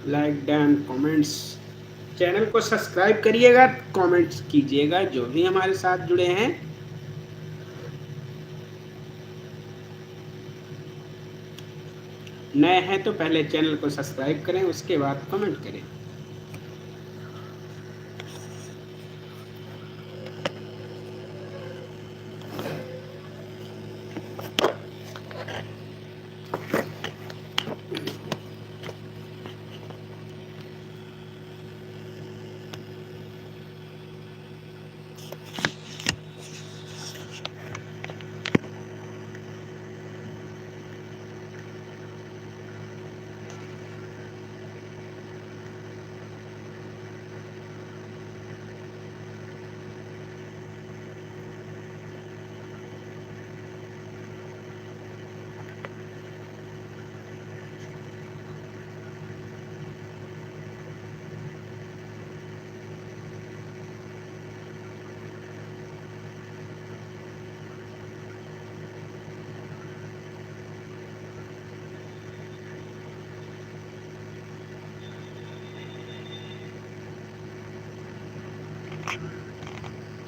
Like done comments, channel को subscribe करिएगा, comments कीजिएगा जो भी हमारे साथ जुड़े हैं। नए हैं तो पहले चैनल को सब्सक्राइब करें, उसके बाद कमेंट करें।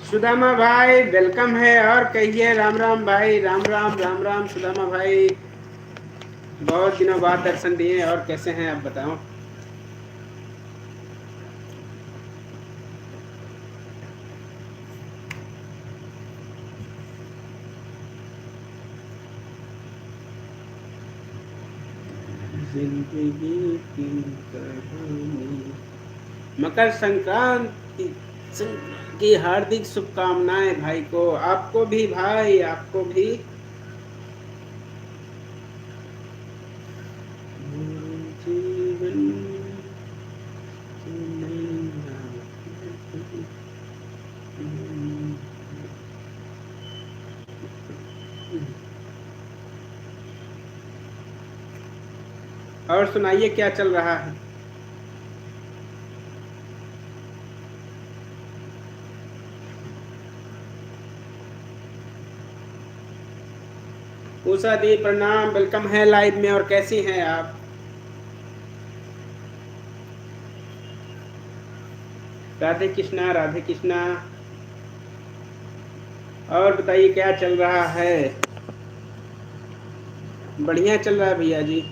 सुदामा भाई वेलकम है, और कहिए राम राम भाई, राम राम राम राम सुदामा भाई, बहुत दिनों बाद दर्शन दिए, और कैसे हैं आप बताओ। जिंदगी की कहानी। मकर संक्रांति की हार्दिक शुभकामनाएं भाई को, आपको भी भाई, आपको भी। और सुनाइए क्या चल रहा है। उषा दी प्रणाम, वेलकम है लाइव में, और कैसी हैं आप। राधे कृष्णा, राधे कृष्णा। और बताइए क्या चल रहा है? बढ़िया चल रहा है भैया जी।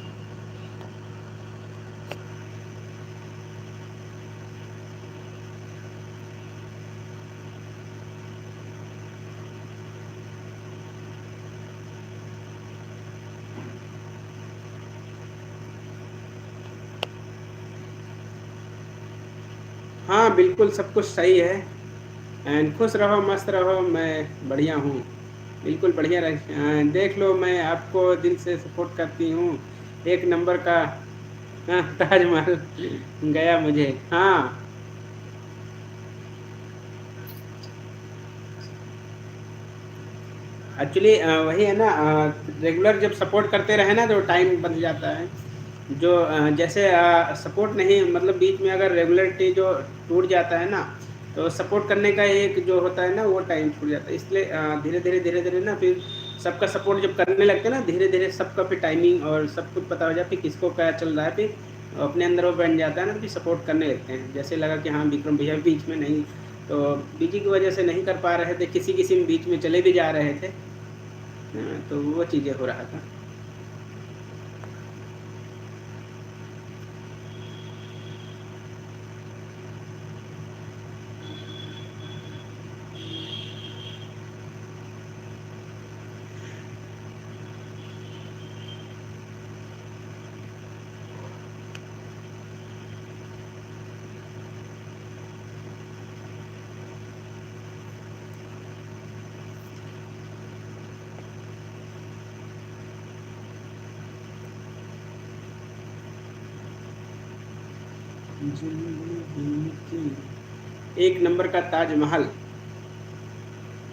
हाँ बिल्कुल, सब कुछ सही है। एंड खुश रहो, मस्त रहो, मैं बढ़िया हूँ। बिल्कुल बढ़िया रह, देख लो, मैं आपको दिल से सपोर्ट करती हूँ। एक नंबर का। हाँ, ताजमहल गया मुझे। हाँ एक्चुअली वही है ना, रेगुलर जब सपोर्ट करते रहे ना तो टाइम बन जाता है। जो जैसे सपोर्ट नहीं, मतलब बीच में अगर रेगुलरिटी जो टूट जाता है ना, तो सपोर्ट करने का एक जो होता है ना वो टाइम छूट जाता है। इसलिए धीरे धीरे ना फिर सबका सपोर्ट जब करने लगते हैं ना, धीरे धीरे सबका फिर टाइमिंग और सब कुछ पता हो जाता है, फिर किसको क्या चल रहा है, फिर अपने अंदर वो बन जाता है ना, फिर सपोर्ट करने लगते हैं। जैसे लगा कि हाँ विक्रम भैया बीच में नहीं, तो बीजी की वजह से नहीं कर पा रहे थे, किसी किसी में बीच में चले भी जा रहे थे। तो वो चीज़ें हो रहा था। एक नंबर का ताजमहल,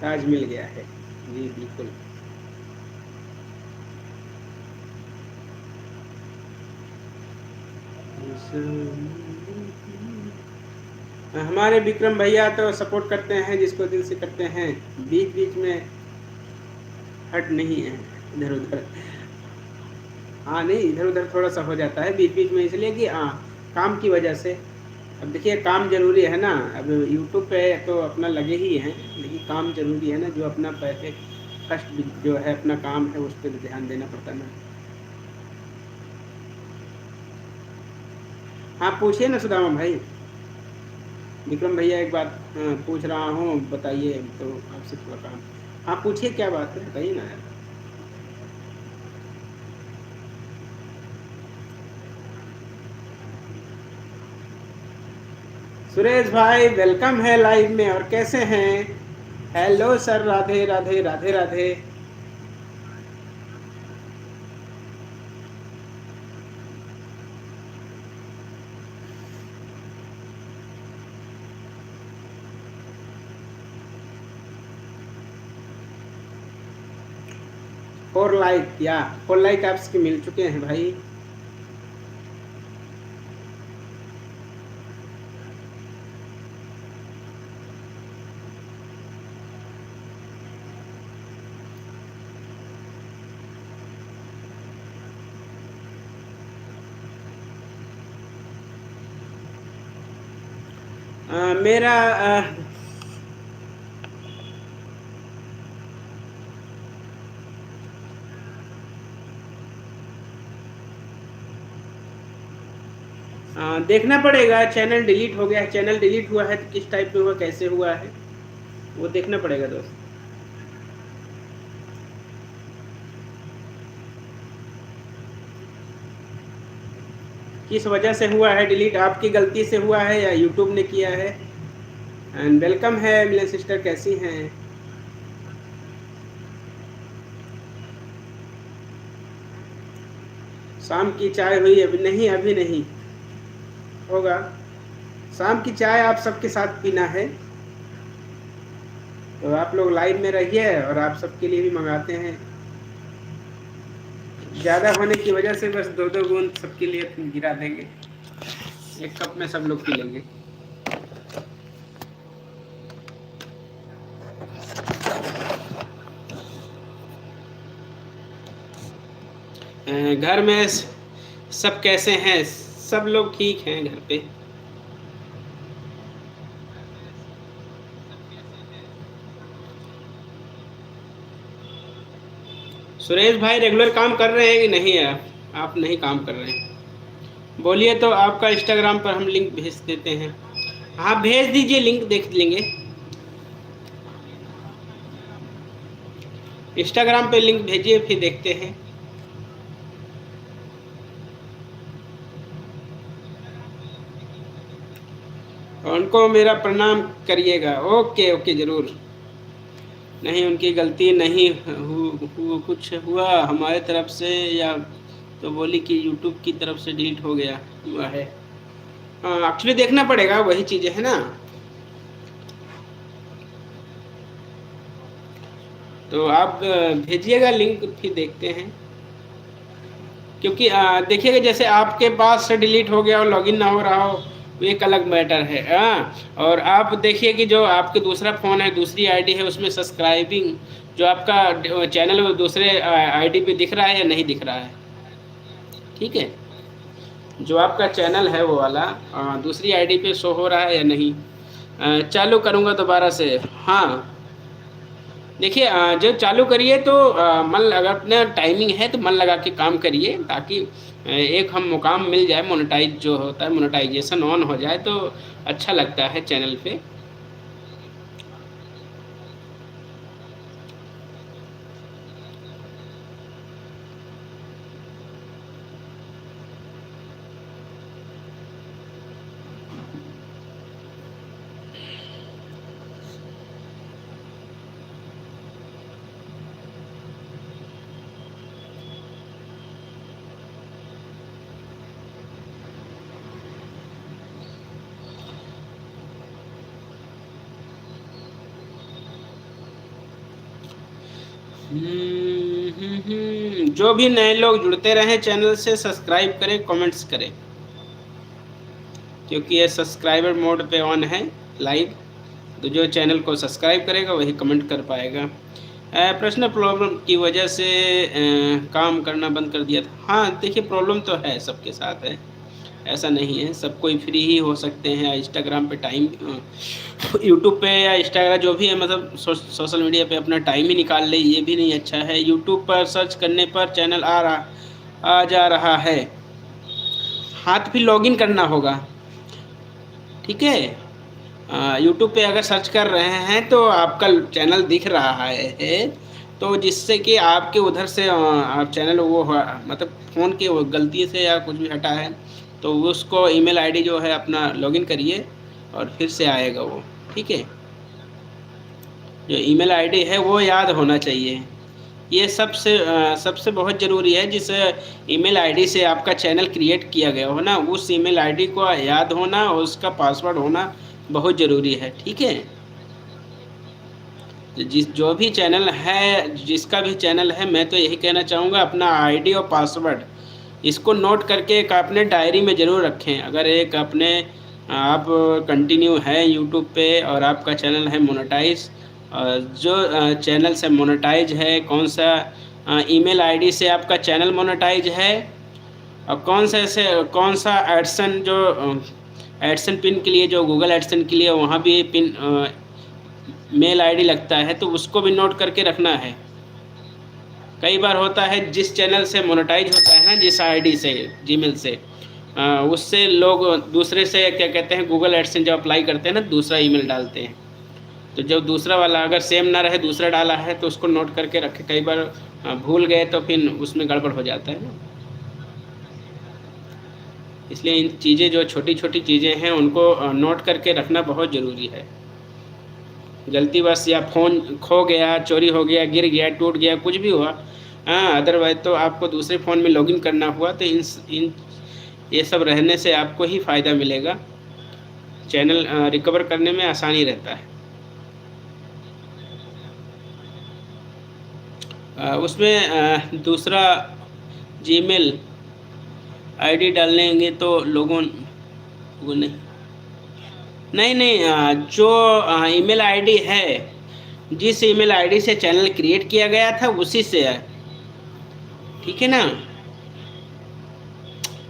ताज मिल गया है। जी बिल्कुल। हमारे विक्रम भैया तो सपोर्ट करते हैं जिसको दिल से करते हैं, बीच बीच में हट नहीं है इधर उधर। हाँ नहीं, इधर उधर थोड़ा सा हो जाता है बीच बीच में, इसलिए कि हाँ काम की वजह से। अब देखिए काम जरूरी है ना, अब यूट्यूब पे तो अपना लगे ही हैं, लेकिन काम जरूरी है ना, जो अपना पैसे फर्स्ट जो है अपना काम है उस पर ध्यान देना पड़ता है ना। हाँ पूछिए ना सुदामा भाई। विक्रम भैया एक बात पूछ रहा हूँ, बताइए तो आपसे थोड़ा काम। हाँ पूछिए क्या बात है, बताइए ना यार। सुरेश भाई वेलकम है लाइव में, और कैसे हैं? Hello sir, Radhe Radhe Radhe Radhe. Four like आपके मिल चुके हैं भाई। मेरा देखना पड़ेगा, चैनल डिलीट हो गया है। चैनल डिलीट हुआ है तो किस टाइप में हुआ, कैसे हुआ है, वो देखना पड़ेगा दोस्त। किस वजह से हुआ है डिलीट, आपकी गलती से हुआ है या यूट्यूब ने किया है? एंड वेलकम है मिलन सिस्टर, कैसी हैं? शाम की चाय हुई? अभी नहीं, अभी नहीं होगा। शाम की चाय आप सबके साथ पीना है, तो आप लोग लाइव में रहिए और आप सबके लिए भी मंगाते हैं। ज़्यादा होने की वजह से बस दो दो बूंद सबके लिए गिरा देंगे, एक कप में सब लोग पी लेंगे। घर में सब कैसे हैं? सब लोग ठीक हैं घर पे। सुरेश भाई रेगुलर काम कर रहे हैं कि नहीं है? आप नहीं काम कर रहे हैं? बोलिए तो आपका इंस्टाग्राम पर हम लिंक भेज देते हैं। हाँ भेज दीजिए, लिंक देख लेंगे। इंस्टाग्राम पे लिंक भेजिए फिर देखते हैं। उनको मेरा प्रणाम करिएगा। ओके ओके ज़रूर। नहीं उनकी गलती नहीं कुछ हुआ हमारे तरफ से, या तो बोली कि यूट्यूब की तरफ से डिलीट हो गया हुआ है। एक्चुअली देखना पड़ेगा, वही चीज़ें है ना। तो आप भेजिएगा लिंक फिर देखते हैं। क्योंकि देखिएगा जैसे आपके पास से डिलीट हो गया और लॉगिन ना हो रहा हो वो एक अलग मैटर है। और आप देखिए कि जो आपके दूसरा फ़ोन है, दूसरी आईडी है, उसमें सब्सक्राइबिंग जो आपका चैनल है वो दूसरे आईडी पे दिख रहा है या नहीं दिख रहा है। ठीक है, जो आपका चैनल है वो वाला दूसरी आईडी पे शो हो रहा है या नहीं। चालू करूँगा दोबारा से। हाँ देखिए जब चालू करिए तो मन अगर अपना टाइमिंग है तो मन लगा के काम करिए, ताकि एक हम मुकाम मिल जाए, मोनेटाइज जो होता है मोनेटाइजेशन ऑन हो जाए तो अच्छा लगता है चैनल पे। जो भी नए लोग जुड़ते रहें चैनल से सब्सक्राइब करें, कमेंट्स करें, क्योंकि ये सब्सक्राइबर मोड पे ऑन है लाइव। तो जो चैनल को सब्सक्राइब करेगा वही कमेंट कर पाएगा। पर्सनल प्रॉब्लम की वजह से काम करना बंद कर दिया था। हाँ देखिए प्रॉब्लम तो है, सबके साथ है, ऐसा नहीं है सब कोई फ्री ही हो सकते हैं। इंस्टाग्राम पे टाइम यूट्यूब पे या इंस्टाग्राम जो भी है, मतलब सोशल मीडिया पे अपना टाइम ही निकाल ले, ये भी नहीं अच्छा है। यूट्यूब पर सर्च करने पर चैनल आ जा रहा है, हाथ भी लॉगिन करना होगा। ठीक है, यूट्यूब पे अगर सर्च कर रहे हैं तो आपका चैनल दिख रहा है, तो जिससे कि आपके उधर से आप चैनल वो मतलब फ़ोन के वो गलती से या कुछ भी हटा है तो उसको ईमेल आईडी जो है अपना लॉगिन करिए और फिर से आएगा वो। ठीक है, जो ईमेल आईडी है वो याद होना चाहिए। ये सबसे बहुत ज़रूरी है। जिस ईमेल आईडी से आपका चैनल क्रिएट किया गया हो ना, उस ईमेल आईडी को याद होना और उसका पासवर्ड होना बहुत ज़रूरी है। ठीक है, जो भी चैनल है, जिसका भी चैनल है, मैं तो यही कहना चाहूँगा अपना आईडी और पासवर्ड इसको नोट करके एक अपने डायरी में ज़रूर रखें। अगर एक अपने आप कंटिन्यू है यूट्यूब पे और आपका चैनल है मोनेटाइज, जो चैनल से मोनेटाइज है, कौन सा ईमेल आईडी से आपका चैनल मोनेटाइज है, और कौन सा एडसन जो एडसन पिन के लिए, जो गूगल एडसन के लिए वहाँ भी पिन मेल आईडी लगता है, तो उसको भी नोट करके रखना है। कई बार होता है जिस चैनल से मोनेटाइज होता है ना, जिस आईडी से जीमेल से, उससे लोग दूसरे से क्या कहते हैं गूगल एडसेंस जब अप्लाई करते हैं ना, दूसरा ईमेल डालते हैं। तो जब दूसरा वाला अगर सेम ना रहे, दूसरा डाला है, तो उसको नोट करके रखें। कई बार भूल गए तो फिर उसमें गड़बड़ हो जाता है ना। इसलिए इन चीज़ें जो छोटी छोटी चीज़ें हैं उनको नोट करके रखना बहुत ज़रूरी है। गलती बस या फ़ोन खो गया, चोरी हो गया, गिर गया, टूट गया, कुछ भी हुआ, अदरवाइज़ तो आपको दूसरे फ़ोन में लॉगिन करना हुआ तो इन ये सब रहने से आपको ही फ़ायदा मिलेगा। चैनल रिकवर करने में आसानी रहता है। उसमें दूसरा जीमेल आईडी डालेंगे तो लोगों नहीं, जो ईमेल आईडी है, जिस ईमेल आईडी से चैनल क्रिएट किया गया था उसी से है। ठीक है ना,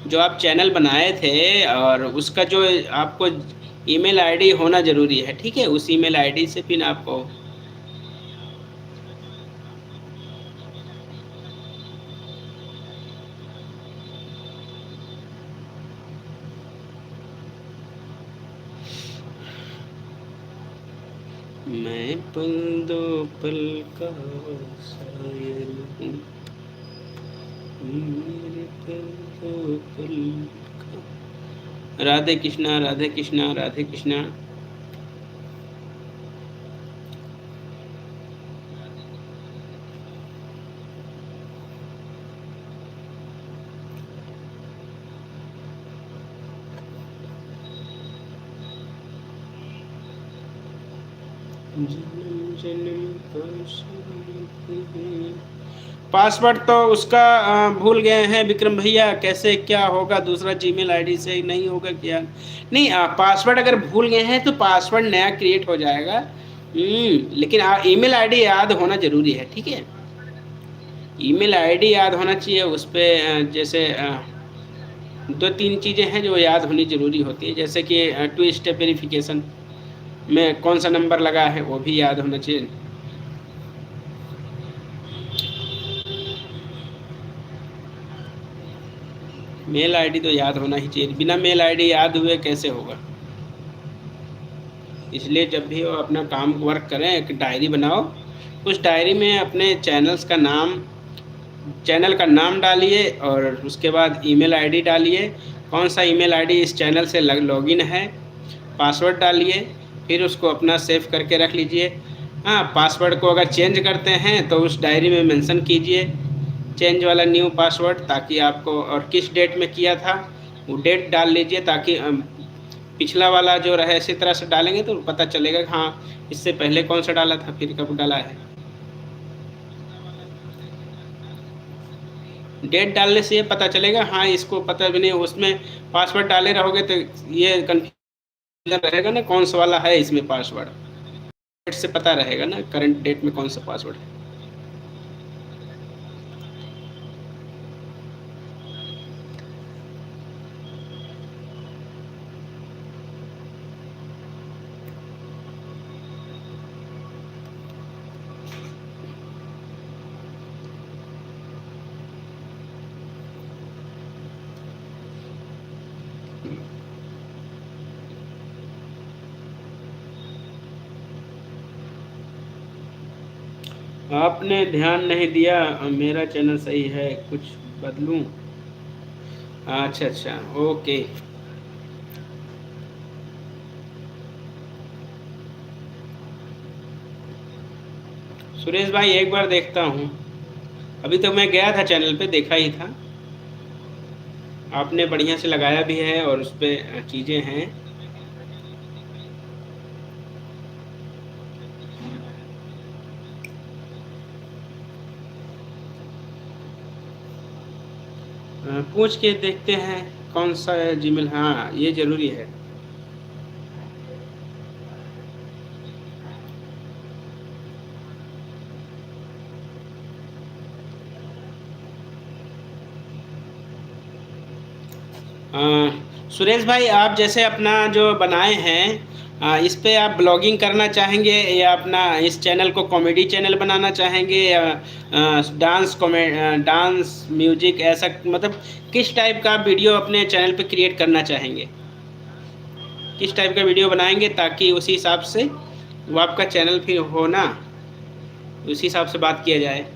जो आप चैनल बनाए थे और उसका जो आपको ईमेल आईडी होना ज़रूरी है। ठीक है, उस ईमेल आईडी से फिर आपको मैं पल दो पल का शायर हूँ, मेरे पल दो पल का। राधे कृष्णा, राधे कृष्णा, राधे कृष्णा। जन्म जन्म का साथ है। पासवर्ड तो उसका भूल गए हैं विक्रम भैया, कैसे क्या होगा? दूसरा जीमेल आईडी से नहीं होगा क्या? नहीं, पासवर्ड अगर भूल गए हैं तो पासवर्ड नया क्रिएट हो जाएगा। लेकिन ईमेल आईडी याद होना जरूरी है, ठीक है? ईमेल आईडी याद होना चाहिए उस पर। जैसे दो तीन चीज़ें हैं जो याद होनी ज़रूरी होती है, जैसे कि टू स्टेप वेरिफिकेशन में कौन सा नंबर लगा है वो भी याद होना चाहिए। मेल आईडी तो याद होना ही चाहिए, बिना मेल आईडी याद हुए कैसे होगा? इसलिए जब भी वो अपना काम वर्क करें, एक डायरी बनाओ, उस डायरी में अपने चैनल का नाम डालिए और उसके बाद ईमेल आईडी डालिए, कौन सा ईमेल आईडी इस चैनल से लॉगिन है, पासवर्ड डालिए, फिर उसको अपना सेव करके रख लीजिए। हाँ, पासवर्ड को अगर चेंज करते हैं तो उस डायरी में मेंशन कीजिए चेंज वाला न्यू पासवर्ड, ताकि आपको, और किस डेट में किया था वो डेट डाल लीजिए, ताकि पिछला वाला जो रहे इसी तरह से डालेंगे तो पता चलेगा कि हाँ इससे पहले कौन सा डाला था, फिर कब डाला है। डेट डालने से ये पता चलेगा, हाँ इसको पता भी नहीं, उसमें पासवर्ड डाले रहोगे तो ये कन्फ्यूजन रहेगा ना कौन सा वाला है इसमें पासवर्ड। डेट से पता रहेगा ना करंट डेट में कौन सा पासवर्ड है। आपने ध्यान नहीं दिया, मेरा चैनल सही है, कुछ बदलूं? अच्छा अच्छा, ओके। सुरेश भाई एक बार देखता हूँ, अभी तो मैं गया था चैनल पे, देखा ही था। आपने बढ़िया से लगाया भी है और उस पर चीज़ें हैं। पूछ के देखते हैं कौन सा जीमेल, हाँ ये ज़रूरी है। सुरेश भाई, आप जैसे अपना जो बनाए हैं, इस पे आप ब्लॉगिंग करना चाहेंगे या अपना इस चैनल को कॉमेडी चैनल बनाना चाहेंगे, या डांस म्यूजिक ऐसा, मतलब किस टाइप का वीडियो अपने चैनल पे क्रिएट करना चाहेंगे? किस टाइप का वीडियो बनाएंगे ताकि उसी हिसाब से वो आपका चैनल फिर हो ना, उसी हिसाब से बात किया जाए?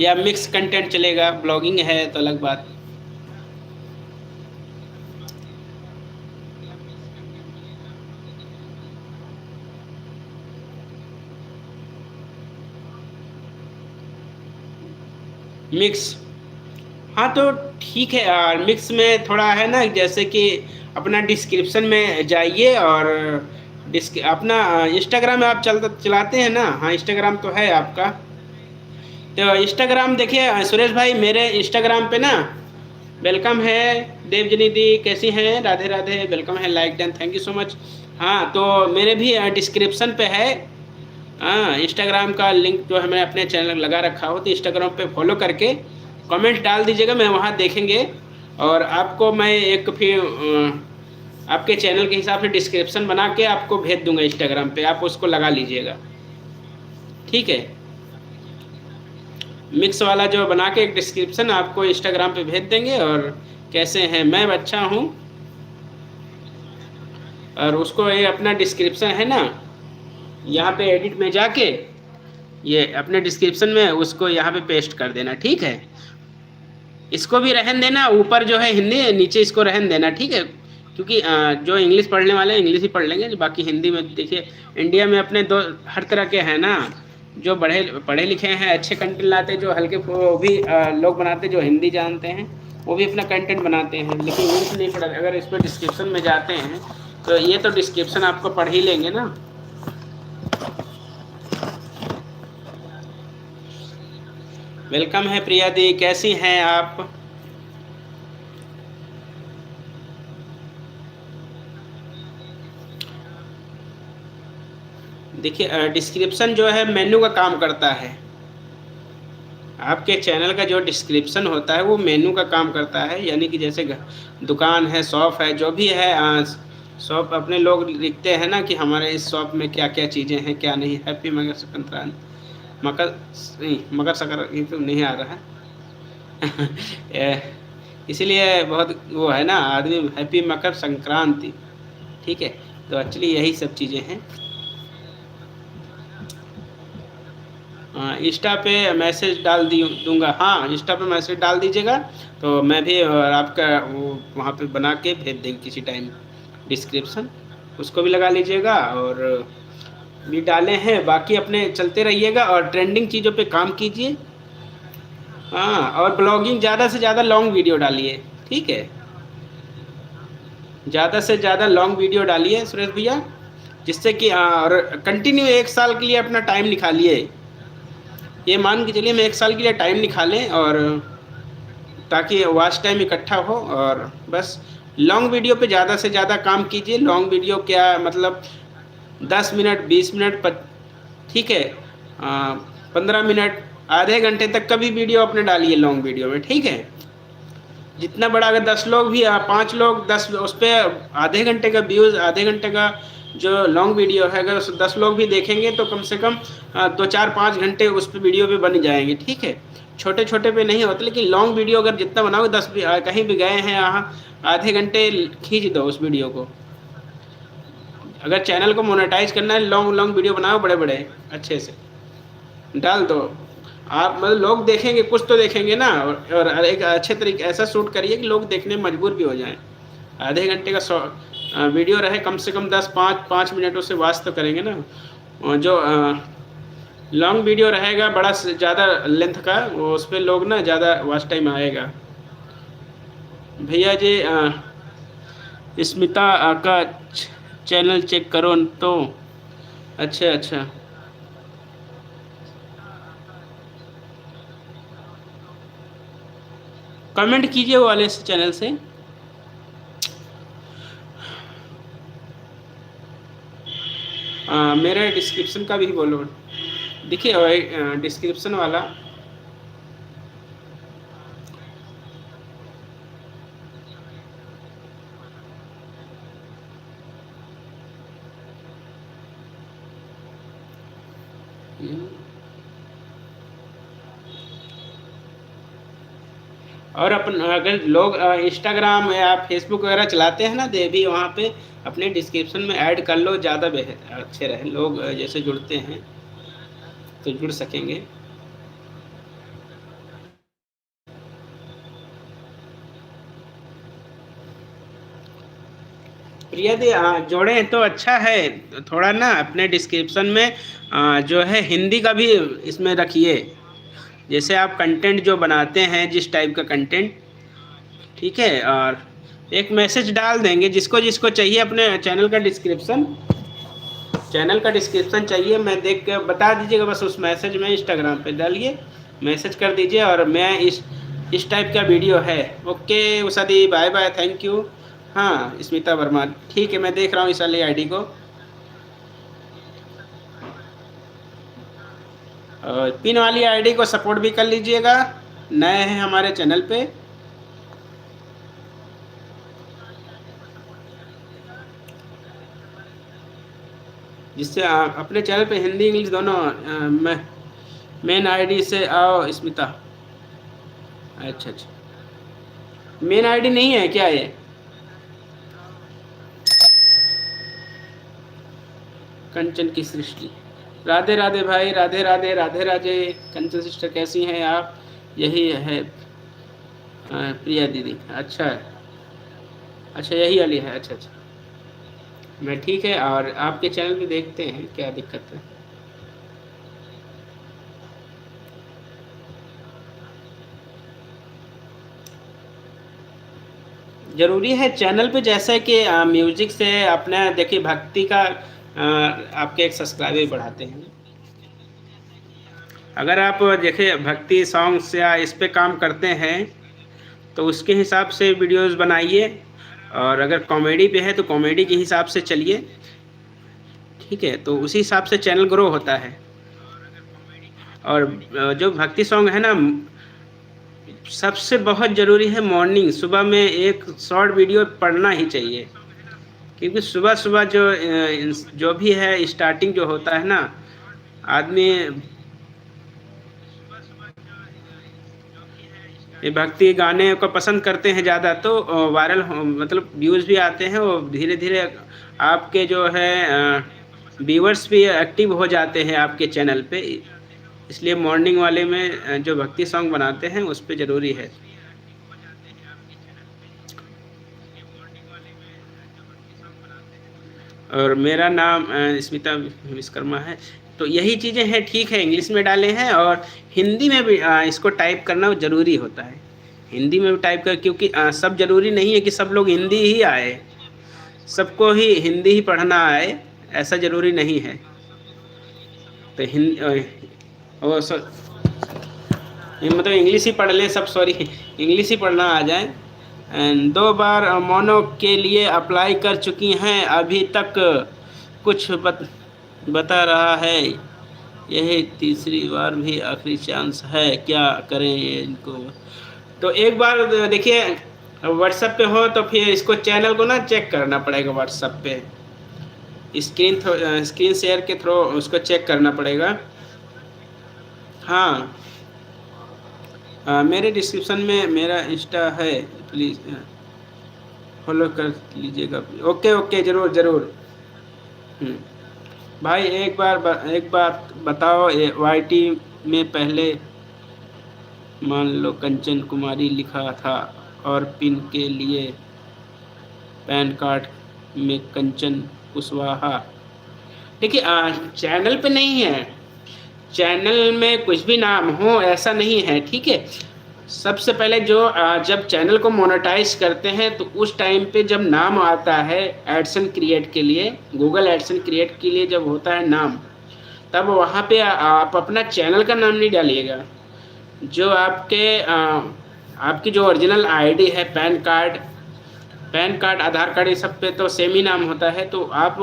या मिक्स कंटेंट चलेगा, ब्लॉगिंग है तो अलग बात। मिक्स, हाँ तो ठीक है यार, मिक्स में थोड़ा है ना, जैसे कि अपना डिस्क्रिप्शन में जाइए और अपना इंस्टाग्राम में आप चलाते हैं ना? हाँ इंस्टाग्राम तो है आपका, तो इंस्टाग्राम देखिए सुरेश भाई, मेरे इंस्टाग्राम पे ना वेलकम है। देवजनी दी कैसी हैं? राधे राधे, वेलकम है, like done, thank you so much. हाँ तो मेरे भी डिस्क्रिप्शन पे है, हाँ इंस्टाग्राम का लिंक जो है मैंने अपने चैनल लगा रखा हो, तो इंस्टाग्राम पे फॉलो करके कमेंट डाल दीजिएगा, मैं वहाँ देखेंगे और आपको मैं एक फिर आपके चैनल के हिसाब से डिस्क्रिप्शन बना के आपको भेज दूंगा इंस्टाग्राम पे, आप उसको लगा लीजिएगा, ठीक है? मिक्स वाला जो बना के एक डिस्क्रिप्शन आपको इंस्टाग्राम पे भेज देंगे, और कैसे हैं, मैं अच्छा हूँ, और उसको ये अपना डिस्क्रिप्शन है ना, यहाँ पे एडिट में जाके ये अपने डिस्क्रिप्शन में उसको यहाँ पे पेस्ट कर देना, ठीक है। इसको भी रहन देना, ऊपर जो है हिंदी, नीचे इसको रहन देना, ठीक है। क्योंकि जो इंग्लिश पढ़ने वाले हैं इंग्लिश ही पढ़ लेंगे, बाकी हिंदी में देखिए इंडिया में अपने दो हर तरह के हैं ना, जो पढ़े लिखे हैं, अच्छे कंटेंट लाते हैं, जो हल्के वो भी लोग बनाते हैं, जो हिंदी जानते हैं वो भी अपना कंटेंट बनाते हैं, लेकिन इंग्लिश नहीं पढ़ा। अगर इस पर डिस्क्रिप्शन में जाते हैं तो ये तो डिस्क्रिप्शन आपको पढ़ ही लेंगे ना। वेलकम है प्रिया दी, कैसी हैं आप? देखिए डिस्क्रिप्शन जो है मेन्यू का काम करता है। आपके चैनल का जो डिस्क्रिप्शन होता है वो मेन्यू का काम करता है, यानी कि जैसे दुकान है, शॉप है, जो भी है, शॉप अपने लोग लिखते हैं ना कि हमारे इस शॉप में क्या क्या चीज़ें हैं, क्या नहीं। हैप्पी मकर संक्रांति, मकर नहीं, मकर संक्रांति तो नहीं आ रहा है इसीलिए बहुत वो है ना आदमी, हैप्पी मकर संक्रांति, ठीक है। तो एक्चुअली यही सब चीज़ें हैं। इंस्टा पे मैसेज डाल दूंगा, हाँ इंस्टा पे मैसेज डाल दीजिएगा तो मैं भी और आपका वो वहाँ पे बना के भेज देंगे किसी टाइम डिस्क्रिप्शन, उसको भी लगा लीजिएगा। और भी डाले हैं, बाकी अपने चलते रहिएगा और ट्रेंडिंग चीज़ों पे काम कीजिए। हाँ, और ब्लॉगिंग ज़्यादा से ज़्यादा लॉन्ग वीडियो डालिए, ठीक है। ज़्यादा से ज़्यादा लॉन्ग वीडियो डालिए सुरेश भैया, जिससे कि और कंटिन्यू 1 साल के लिए अपना टाइम निकालिए। ये मान के चलिए मैं 1 साल के लिए टाइम निकालें, और ताकि वॉच टाइम इकट्ठा हो, और बस लॉन्ग वीडियो पे ज़्यादा से ज़्यादा काम कीजिए। लॉन्ग वीडियो क्या मतलब 10 मिनट, 20 मिनट, ठीक है, 15 मिनट, आधे घंटे तक का भी वीडियो अपने डालिए लॉन्ग वीडियो में, ठीक है। जितना बड़ा, अगर 10 लोग भी 5 लोग 10 उस पर आधे घंटे का व्यूज़, आधे घंटे का जो लॉन्ग वीडियो है, अगर 10 लोग भी देखेंगे तो कम से कम 2-4-5 घंटे उस पर वीडियो पे बन जाएंगे, ठीक है। छोटे छोटे पे नहीं होते, लेकिन लॉन्ग वीडियो अगर जितना बनाओगे, 10 भी कहीं भी गए हैं यहाँ, आधे घंटे खींच दो उस वीडियो को। अगर चैनल को मोनेटाइज करना है, लॉन्ग लॉन्ग वीडियो बनाओ, बड़े बड़े अच्छे से डाल दो आप, मतलब लोग देखेंगे, कुछ तो देखेंगे ना। और एक अच्छे तरीके ऐसा शूट करिए कि लोग देखने में मजबूर भी हो जाएं। आधे घंटे का वीडियो रहे, कम से कम 10-5 मिनटों से वॉच तो करेंगे ना। और जो लॉन्ग वीडियो रहेगा बड़ा ज़्यादा लेंथ का, वो उस पर लोग ना ज़्यादा वॉच टाइम आएगा। भैया जी स्मिता का चैनल चेक करो तो। अच्छा अच्छा, कमेंट कीजिए वो वाले चैनल से। मेरे डिस्क्रिप्शन का भी बोलो, देखिए डिस्क्रिप्शन वाला और अपन अगर लोग इंस्टाग्राम या फेसबुक वगैरह चलाते हैं ना, तो भी वहाँ पे अपने डिस्क्रिप्शन में ऐड कर लो, ज़्यादा अच्छे रहे। लोग जैसे जुड़ते हैं तो जुड़ सकेंगे। प्रिया दी जोड़े तो अच्छा है, थोड़ा ना अपने डिस्क्रिप्शन में जो है हिंदी का भी इसमें रखिए, जैसे आप कंटेंट जो बनाते हैं, जिस टाइप का कंटेंट, ठीक है। और एक मैसेज डाल देंगे, जिसको जिसको चाहिए अपने चैनल का डिस्क्रिप्शन चाहिए, मैं देख के बता दीजिएगा, बस उस मैसेज में इंस्टाग्राम पे डालिए, मैसेज कर दीजिए, और मैं इस टाइप का वीडियो है। ओके उषा दी, बाय बाय, थैंक यू। हाँ स्मिता वर्मा, ठीक है, मैं देख रहा हूँ इस वाली आईडी को। और पिन वाली आईडी को सपोर्ट भी कर लीजिएगा, नए हैं हमारे चैनल पे। जिससे अपने चैनल पे हिंदी इंग्लिश दोनों मेन आईडी से आओ स्मिता। अच्छा अच्छा, मेन आईडी नहीं है क्या ये? कंचन की सृष्टि। राधे राधे भाई, राधे राधे, राधे राधे। कंचन सिस्टर कैसी हैं आप? यही है प्रिया दीदी। अच्छा अच्छा, यही वाली है। अच्छा अच्छा, मैं ठीक है। और आपके चैनल पे देखते हैं क्या दिक्कत है। ज़रूरी है चैनल पे, जैसा है कि म्यूज़िक से अपना देखिए भक्ति का आपके एक सब्सक्राइबर बढ़ाते हैं। अगर आप देखिए भक्ति सॉन्ग्स या इस पे काम करते हैं तो उसके हिसाब से वीडियोस बनाइए, और अगर कॉमेडी पे है तो कॉमेडी के हिसाब से चलिए, ठीक है? तो उसी हिसाब से चैनल ग्रो होता है। और जो भक्ति सॉन्ग है ना, सबसे बहुत ज़रूरी है मॉर्निंग, सुबह में एक शॉर्ट वीडियो पढ़ना ही चाहिए, क्योंकि सुबह-सुबह जो भी है स्टार्टिंग जो होता है ना, आदमी ये भक्ति गाने को पसंद करते हैं ज़्यादा, तो वायरल मतलब व्यूज़ भी आते हैं, और धीरे-धीरे आपके जो है व्यूअर्स भी एक्टिव हो जाते हैं आपके चैनल पे। इसलिए मॉर्निंग वाले में जो भक्ति सॉन्ग बनाते हैं उस पे ज़रूरी है। और मेरा नाम स्मिता विश्वकर्मा है। तो यही चीज़ें हैं, ठीक है, इंग्लिश में डाले हैं, और हिंदी में भी इसको टाइप करना ज़रूरी होता है। हिंदी में भी टाइप कर, क्योंकि सब ज़रूरी नहीं है कि सब लोग हिंदी ही आए, सबको ही हिंदी ही पढ़ना आए, ऐसा ज़रूरी नहीं है। तो मतलब इंग्लिश ही पढ़ लें सब, सॉरी, इंग्लिश ही पढ़ना आ जाए। एंड 2 बार मोनो के लिए अप्लाई कर चुकी हैं, अभी तक कुछ बता रहा है, यही तीसरी बार भी आखिरी चांस है, क्या करें इनको? तो एक बार देखिए व्हाट्सएप पे हो तो फिर इसको चैनल को ना चेक करना पड़ेगा व्हाट्सएप पे, स्क्रीन शेयर के थ्रू उसको चेक करना पड़ेगा। हाँ, मेरे डिस्क्रिप्शन में मेरा इंस्टा है, प्लीज़ फॉलो कर लीजिएगा। ओके ओके, ज़रूर ज़रूर। भाई एक बात बताओ, वाईटी में पहले मान लो कंचन कुमारी लिखा था, और पिन के लिए पैन कार्ड में कंचन कुशवाहा। देखिए चैनल पे नहीं है, चैनल में कुछ भी नाम हो ऐसा नहीं है, ठीक है? सबसे पहले जब चैनल को मोनेटाइज करते हैं तो उस टाइम पे जब नाम आता है एडसन क्रिएट के लिए, गूगल एडसन क्रिएट के लिए जब होता है नाम, तब वहाँ पे आप अपना चैनल का नाम नहीं डालिएगा। जो आपकी जो ओरिजिनल आईडी है, पैन कार्ड, आधार कार्ड, ये सब पे तो सेम ही नाम होता है, तो आप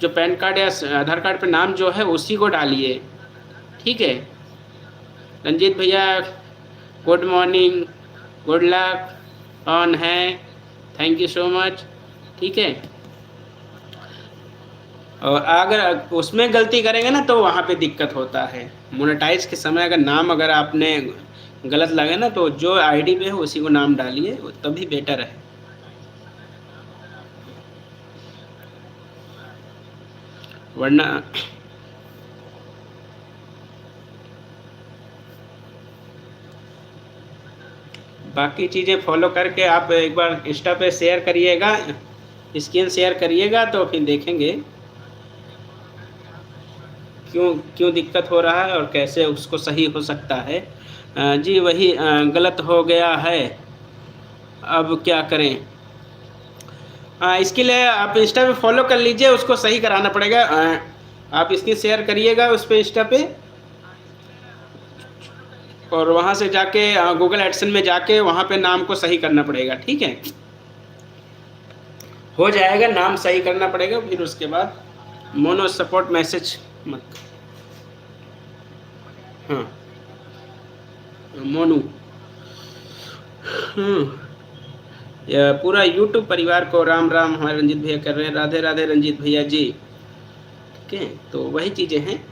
जो पैन कार्ड या आधार कार्ड पे नाम जो है उसी को डालिए, ठीक है? रंजीत भैया good morning, good luck, on है, थैंक यू सो मच, ठीक है? और अगर उसमें गलती करेंगे ना तो वहाँ पे दिक्कत होता है। मोनेटाइज के समय अगर नाम अगर आपने गलत लगे ना, तो जो आईडी पे है उसी को नाम डालिए, तभी बेटर है। वरना बाकी चीज़ें फॉलो करके आप एक बार इंस्टा पे शेयर करिएगा, स्क्रीन शेयर करिएगा, तो फिर देखेंगे क्यों दिक्कत हो रहा है और कैसे उसको सही हो सकता है। जी वही गलत हो गया है, अब क्या करें? इसके लिए आप इंस्टा पे फॉलो कर लीजिए, उसको सही कराना पड़ेगा। आप इसकी शेयर करिएगा उस पे, इंस्टा पे, और वहाँ से जाके गूगल एडसन में जाके वहाँ पे नाम को सही करना पड़ेगा, ठीक है? हो जाएगा, नाम सही करना पड़ेगा, फिर उसके बाद मोनो सपोर्ट मैसेज मत। हाँ, मोनू। पूरा यूट्यूब परिवार को राम राम, हमारे रंजीत भैया कर रहे हैं। राधे राधे रंजीत भैया जी, ठीक है? तो वही चीज़ें हैं।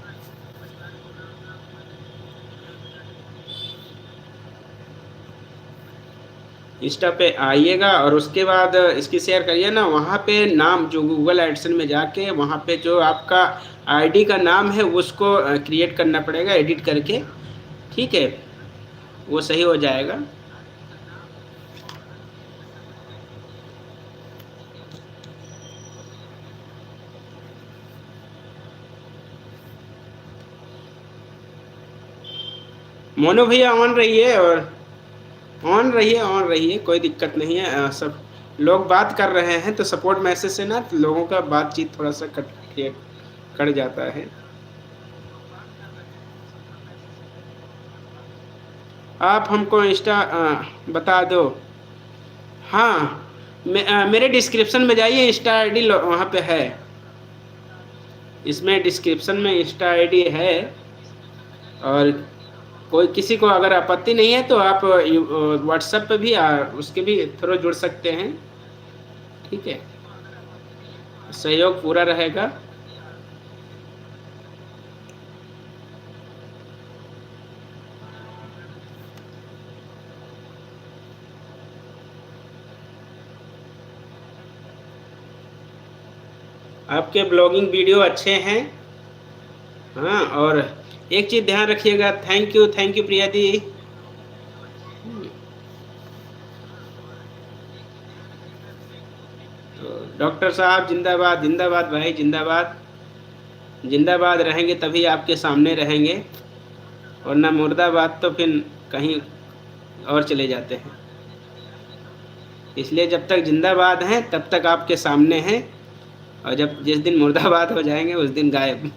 इंस्टा पे आइएगा और उसके बाद इसकी शेयर करिए ना, वहाँ पे नाम जो गूगल एडसेंस में जाके वहाँ पे जो आपका आईडी का नाम है उसको क्रिएट करना पड़ेगा एडिट करके, ठीक है? वो सही हो जाएगा। मोनू भैया ऑन रहिए, और ऑन रहिए, कोई दिक्कत नहीं है। सब लोग बात कर रहे हैं तो सपोर्ट मैसेज से ना तो लोगों का बातचीत थोड़ा सा कट जाता है। आप हमको इंस्टा बता दो। हाँ, मेरे डिस्क्रिप्शन में जाइए, इंस्टा आईडी वहाँ पे है। इसमें डिस्क्रिप्शन में इंस्टा आईडी है, और कोई किसी को अगर आपत्ति नहीं है तो आप व्हाट्सएप पे भी उसके भी थ्रू जुड़ सकते हैं, ठीक है? सहयोग पूरा रहेगा। आपके ब्लॉगिंग वीडियो अच्छे हैं। हाँ, और एक चीज़ ध्यान रखिएगा। थैंक यू प्रिया दी। तो डॉक्टर साहब जिंदाबाद, जिंदाबाद भाई, जिंदाबाद। जिंदाबाद रहेंगे तभी आपके सामने रहेंगे, वरना मुर्दाबाद तो फिर कहीं और चले जाते हैं। इसलिए जब तक जिंदाबाद हैं तब तक आपके सामने हैं, और जब जिस दिन मुर्दाबाद हो जाएंगे उस दिन गायब।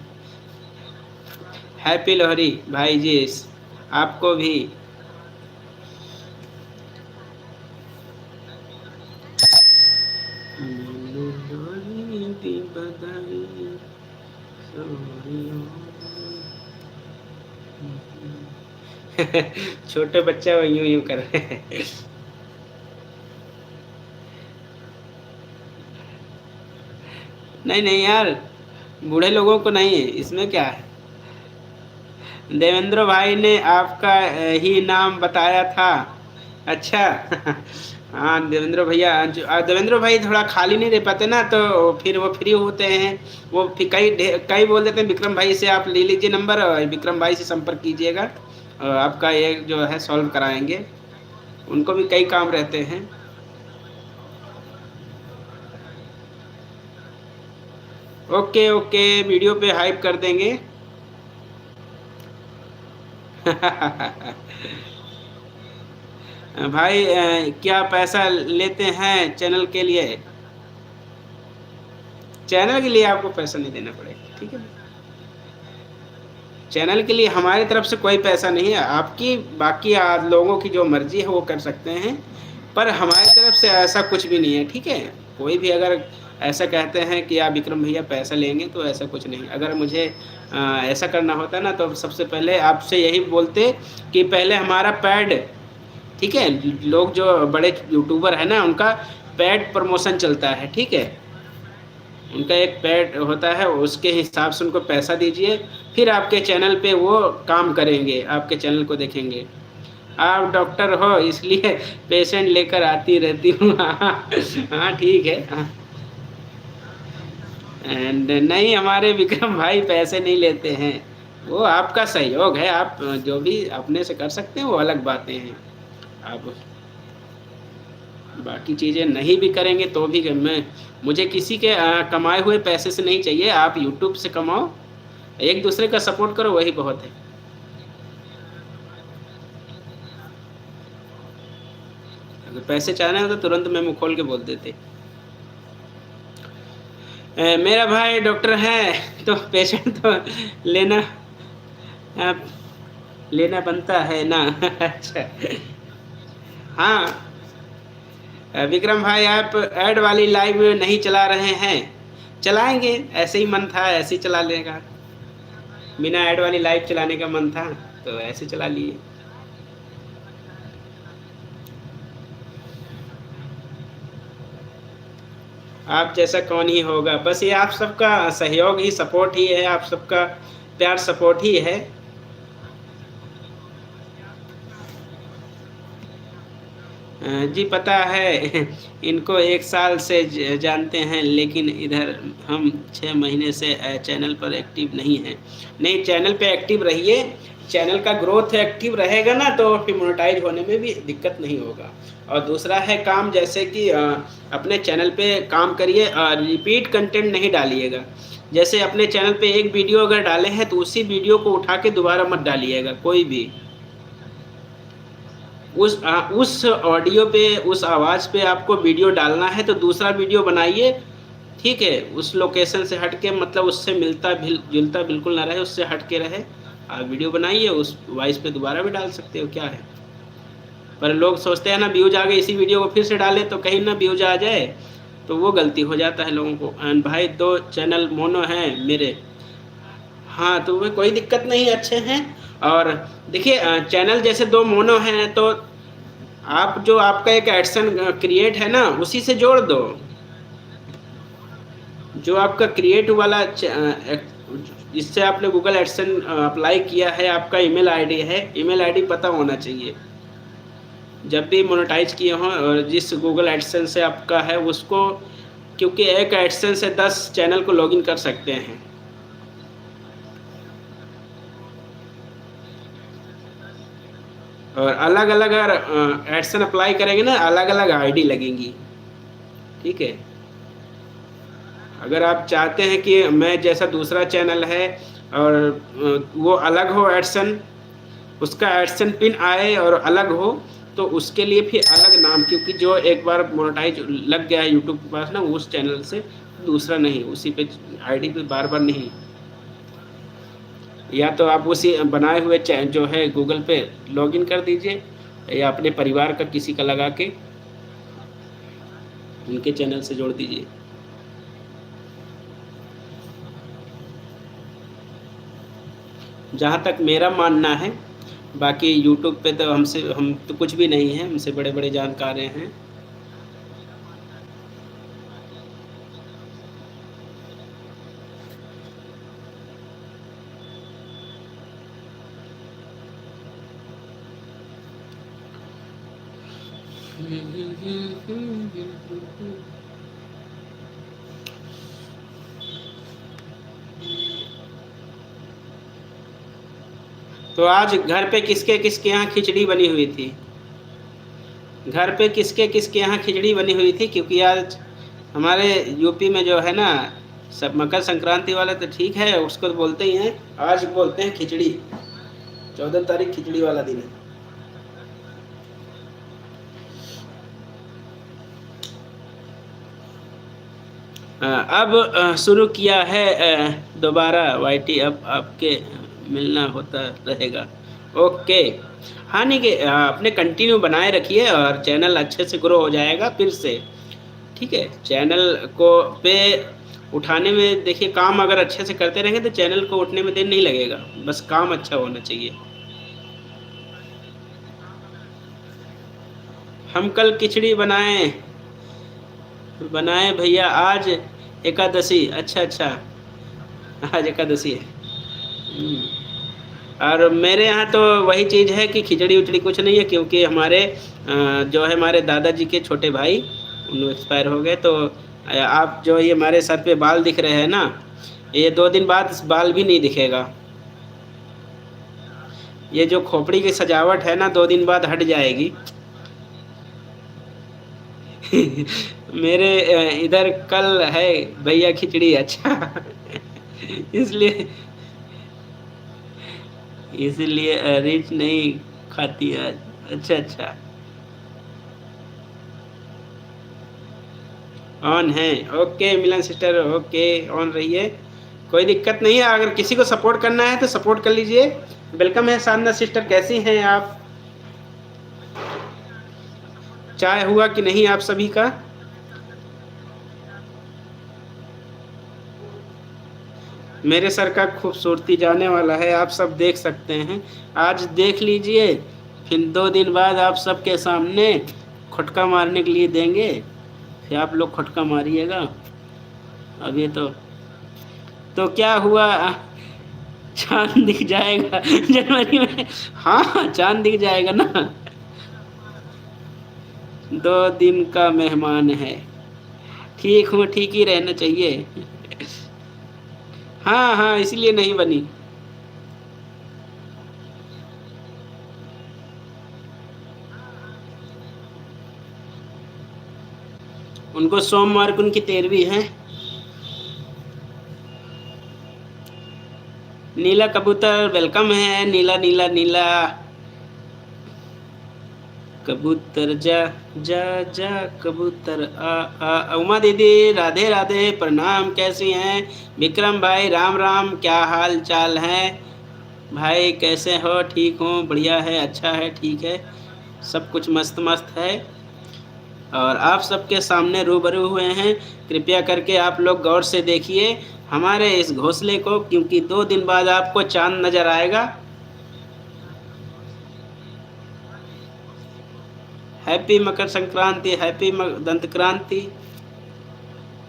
हैप्पी लोहरी भाई जी, आपको भी। छोटे बच्चे वो यूं यूं कर रहे हैं। नहीं नहीं यार, बूढ़े लोगों को नहीं है, इसमें क्या है? देवेंद्र भाई ने आपका ही नाम बताया था। अच्छा। हाँ देवेंद्र भैया, देवेंद्र भाई थोड़ा खाली नहीं रह पाते ना, तो फिर वो फ्री होते हैं। वो फिर कई बोल देते हैं विक्रम भाई से आप ले लीजिए नंबर, और विक्रम भाई से संपर्क कीजिएगा, और आपका ये जो है सॉल्व कराएंगे। उनको भी कई काम रहते हैं। ओके ओके, वीडियो पे हाइप कर देंगे। भाई क्या पैसा लेते हैं चैनल के लिए? चैनल के लिए आपको पैसा नहीं देना पड़ेगा, ठीक है? चैनल के लिए हमारी तरफ से कोई पैसा नहीं है। आपकी बाकी लोगों की जो मर्जी है वो कर सकते हैं, पर हमारी तरफ से ऐसा कुछ भी नहीं है, ठीक है? कोई भी अगर ऐसा कहते हैं कि आप विक्रम भैया पैसा लेंगे, तो ऐसा कुछ नहीं। अगर मुझे ऐसा करना होता ना तो सबसे पहले आपसे यही बोलते कि पहले हमारा पैड, ठीक है? लोग जो बड़े यूट्यूबर है ना, उनका पेड प्रमोशन चलता है, ठीक है? उनका एक पेड होता है, उसके हिसाब से उनको पैसा दीजिए, फिर आपके चैनल पे वो काम करेंगे, आपके चैनल को देखेंगे। आप डॉक्टर हो इसलिए पेशेंट लेकर आती रहती हूँ। हाँ ठीक है। एंड नहीं, हमारे विक्रम भाई पैसे नहीं लेते हैं, वो आपका सहयोग है। आप जो भी अपने से कर सकते हैं वो अलग बातें हैं। आप बाकी चीज़ें नहीं भी करेंगे तो भी मुझे किसी के कमाए हुए पैसे से नहीं चाहिए। आप यूट्यूब से कमाओ, एक दूसरे का सपोर्ट करो, वही बहुत है। अगर पैसे चाहना है तो तुरंत मैं मुँह खोल के बोल देते। मेरा भाई डॉक्टर है तो पेशेंट तो लेना लेना बनता है ना। अच्छा। हाँ विक्रम भाई, आप ऐड वाली लाइव नहीं चला रहे हैं? चलाएंगे, ऐसे ही मन था, ऐसे ही चला लेगा। बिना ऐड वाली लाइव चलाने का मन था तो ऐसे चला लिए। आप जैसा कौन ही होगा, बस ये आप सबका सहयोग ही, सपोर्ट ही है, आप सबका प्यार सपोर्ट ही है। जी पता है। इनको 1 साल से जानते हैं, लेकिन इधर हम 6 महीने से चैनल पर एक्टिव नहीं हैं। नहीं, चैनल पे एक्टिव रहिए, चैनल का ग्रोथ एक्टिव रहेगा ना तो फिर मोनेटाइज होने में भी दिक्कत नहीं होगा। और दूसरा है काम, जैसे कि अपने चैनल पे काम करिए, रिपीट कंटेंट नहीं डालिएगा। जैसे अपने चैनल पे एक वीडियो अगर डाले हैं तो उसी वीडियो को उठा के दोबारा मत डालिएगा कोई भी। उस ऑडियो पे, उस आवाज़ पे आपको वीडियो डालना है तो दूसरा वीडियो बनाइए, ठीक है? उस लोकेशन से हट के, मतलब उससे मिलता जुलता बिल्कुल ना रहे, उससे हट के रहे। आप वीडियो बनाइए, उस वॉइस पे दोबारा भी डाल सकते हो, क्या है? पर लोग सोचते हैं ना व्यूज़ आ गए इसी वीडियो को फिर से डालें तो कहीं ना व्यूज़ आ जाए, तो वो गलती हो जाता है लोगों को। एंड भाई 2 चैनल मोनो हैं मेरे। हाँ, तो वो कोई दिक्कत नहीं, अच्छे हैं। और देखिए चैनल जैसे 2 मोनो हैं तो आप जो आपका एक एडसन क्रिएट है ना, उसी से जोड़ दो। जो आपका क्रिएट वाला जिससे आपने गूगल एडसन अप्लाई किया है, आपका ईमेल आईडी है, ईमेल आईडी पता होना चाहिए जब भी मोनेटाइज किए हों। और जिस गूगल एडसन से आपका है उसको, क्योंकि एक एडसन से 10 चैनल को लॉगिन कर सकते हैं। और अलग अलग अगर एडसन अप्लाई करेंगे ना, अलग अलग आईडी लगेंगी, ठीक है? अगर आप चाहते हैं कि मैं जैसा दूसरा चैनल है और वो अलग हो एडसन, उसका एडसन पिन आए और अलग हो, तो उसके लिए फिर अलग नाम, क्योंकि जो एक बार मोनेटाइज लग गया है यूट्यूब के पास ना, उस चैनल से दूसरा नहीं, उसी पे आईडी पे बार बार नहीं। या तो आप उसी बनाए हुए जो है गूगल पे लॉगिन कर दीजिए, या अपने परिवार का किसी का लगा के उनके चैनल से जोड़ दीजिए। जहाँ तक मेरा मानना है, बाकी यूट्यूब पे तो हम तो कुछ भी नहीं हैं, हमसे बड़े-बड़े जानकार हैं। तो आज घर पे किसके यहाँ खिचड़ी बनी हुई थी? घर पे किसके यहाँ खिचड़ी बनी हुई थी? क्योंकि आज हमारे यूपी में जो है ना, सब मकर संक्रांति वाले तो ठीक है, उसको तो बोलते ही हैं, आज बोलते हैं खिचड़ी। 14 तारीख खिचड़ी वाला दिन है। अब शुरू किया है दोबारा वाईटी, अब आपके मिलना होता रहेगा। ओके। हाँ, नहीं कि अपने कंटिन्यू बनाए रखिए और चैनल अच्छे से ग्रो हो जाएगा फिर से, ठीक है? चैनल को पे उठाने में देखिए, काम अगर अच्छे से करते रहेंगे तो चैनल को उठने में देर नहीं लगेगा, बस काम अच्छा होना चाहिए। हम कल खिचड़ी बनाए भैया, आज एकादशी। अच्छा, आज एकादशी है। और मेरे यहाँ तो वही चीज़ है कि खिचड़ी उचड़ी कुछ नहीं है, क्योंकि हमारे जो है हमारे दादाजी के छोटे भाई, उन्होंने एक्सपायर हो गए। तो आप जो ये हमारे सर पे बाल दिख रहे हैं ना, ये 2 दिन बाद इस बाल भी नहीं दिखेगा। ये जो खोपड़ी की सजावट है ना, 2 दिन बाद हट जाएगी। मेरे इधर कल है भैया खिचड़ी। अच्छा। इसलिए रिच नहीं खाती है। अच्छा, ऑन है। Okay Milan sister, okay on रहिए, कोई दिक्कत नहीं है। अगर किसी को सपोर्ट करना है तो सपोर्ट कर लीजिए। वेलकम है साधना सिस्टर, कैसी हैं आप? चाय हुआ कि नहीं आप सभी का? मेरे सर का खूबसूरती जाने वाला है, आप सब देख सकते हैं। आज देख लीजिए, फिर 2 दिन बाद आप सबके सामने खुटका मारने के लिए देंगे, फिर आप लोग खुटका मारिएगा। अब ये तो क्या हुआ, चाँद दिख जाएगा जनवरी में। हाँ, चाँद दिख जाएगा ना। 2 दिन का मेहमान है। ठीक हूँ, ठीक ही रहना चाहिए। हाँ, हाँ, इसीलिए नहीं बनी। उनको सोमवार को उनकी 13वीं है। नीला कबूतर वेलकम है। नीला, नीला, नीला। कबूतर जा, जा, जा कबूतर आ, आ। उमा दीदी राधे राधे, प्रणाम, कैसी हैं? विक्रम भाई राम राम, क्या हाल चाल है भाई? कैसे हो? ठीक हो? बढ़िया है, अच्छा है, ठीक है, सब कुछ मस्त मस्त है। और आप सबके सामने रूबरू हुए हैं। कृपया करके आप लोग गौर से देखिए हमारे इस घोंसले को, क्योंकि 2 दिन बाद आपको चांद नज़र आएगा। हैप्पी मकर संक्रांति, हैप्पी दंत क्रांति।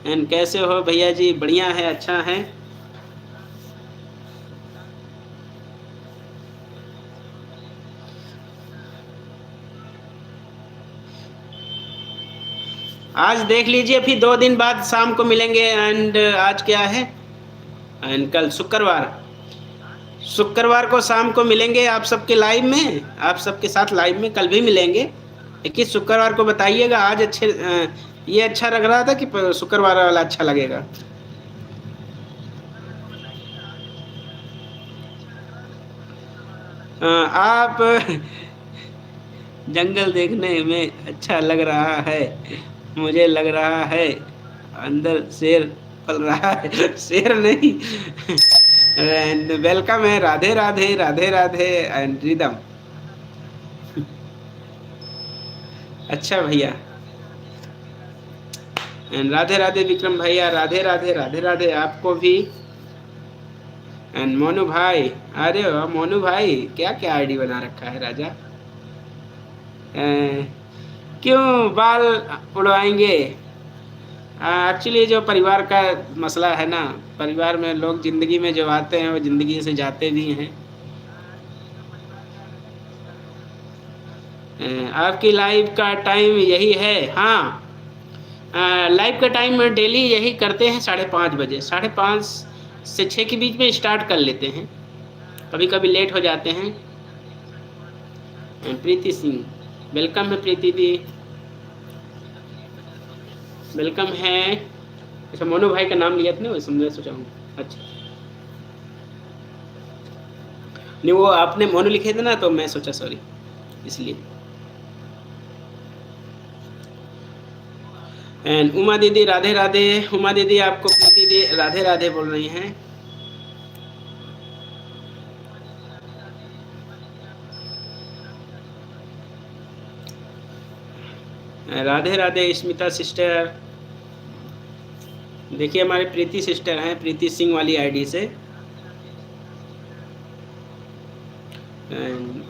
एंड कैसे हो भैया जी? बढ़िया है, अच्छा है। आज देख लीजिए, फिर 2 दिन बाद शाम को मिलेंगे। एंड आज क्या है? एंड कल शुक्रवार, शुक्रवार को शाम को मिलेंगे आप सबके लाइव में, आप सबके साथ लाइव में कल भी मिलेंगे। लेकिन शुक्रवार को बताइएगा। आज ये अच्छा लग रहा था कि शुक्रवार वाला अच्छा लगेगा? आप जंगल देखने में अच्छा लग रहा है, मुझे लग रहा है अंदर शेर पल रहा है। शेर नहीं। एंड वेलकम है, राधे राधे, राधे राधे एंड रिदम। अच्छा भैया। एंड राधे राधे विक्रम भैया, राधे राधे, राधे राधे आपको भी। एंड मोनू भाई, अरे वाह मोनू भाई, क्या क्या आईडी बना रखा है राजा। क्यों बाल उड़वाएंगे? एक्चुअली जो परिवार का मसला है ना, परिवार में लोग ज़िंदगी में जो आते हैं वो ज़िंदगी से जाते भी हैं। आपकी लाइव का टाइम यही है? हाँ, लाइव का टाइम डेली यही करते हैं, 5:30 बजे, 5:30 से 6 के बीच में स्टार्ट कर लेते हैं। कभी कभी लेट हो जाते हैं। प्रीति सिंह वेलकम है। प्रीति दी वेलकम है। अच्छा, मोनू भाई का नाम लिया था ना, वैसे मैं सोचा हूँ। अच्छा, नहीं वो आपने मोनू लिखे थे ना, तो मैं सोचा सॉरी, इसलिए। एंड उमा दीदी राधे राधे। उमा दीदी आपको प्रीति दी राधे राधे बोल रही हैं। राधे राधे स्मिता सिस्टर। देखिए हमारे प्रीति सिस्टर हैं, प्रीति सिंह वाली आईडी से।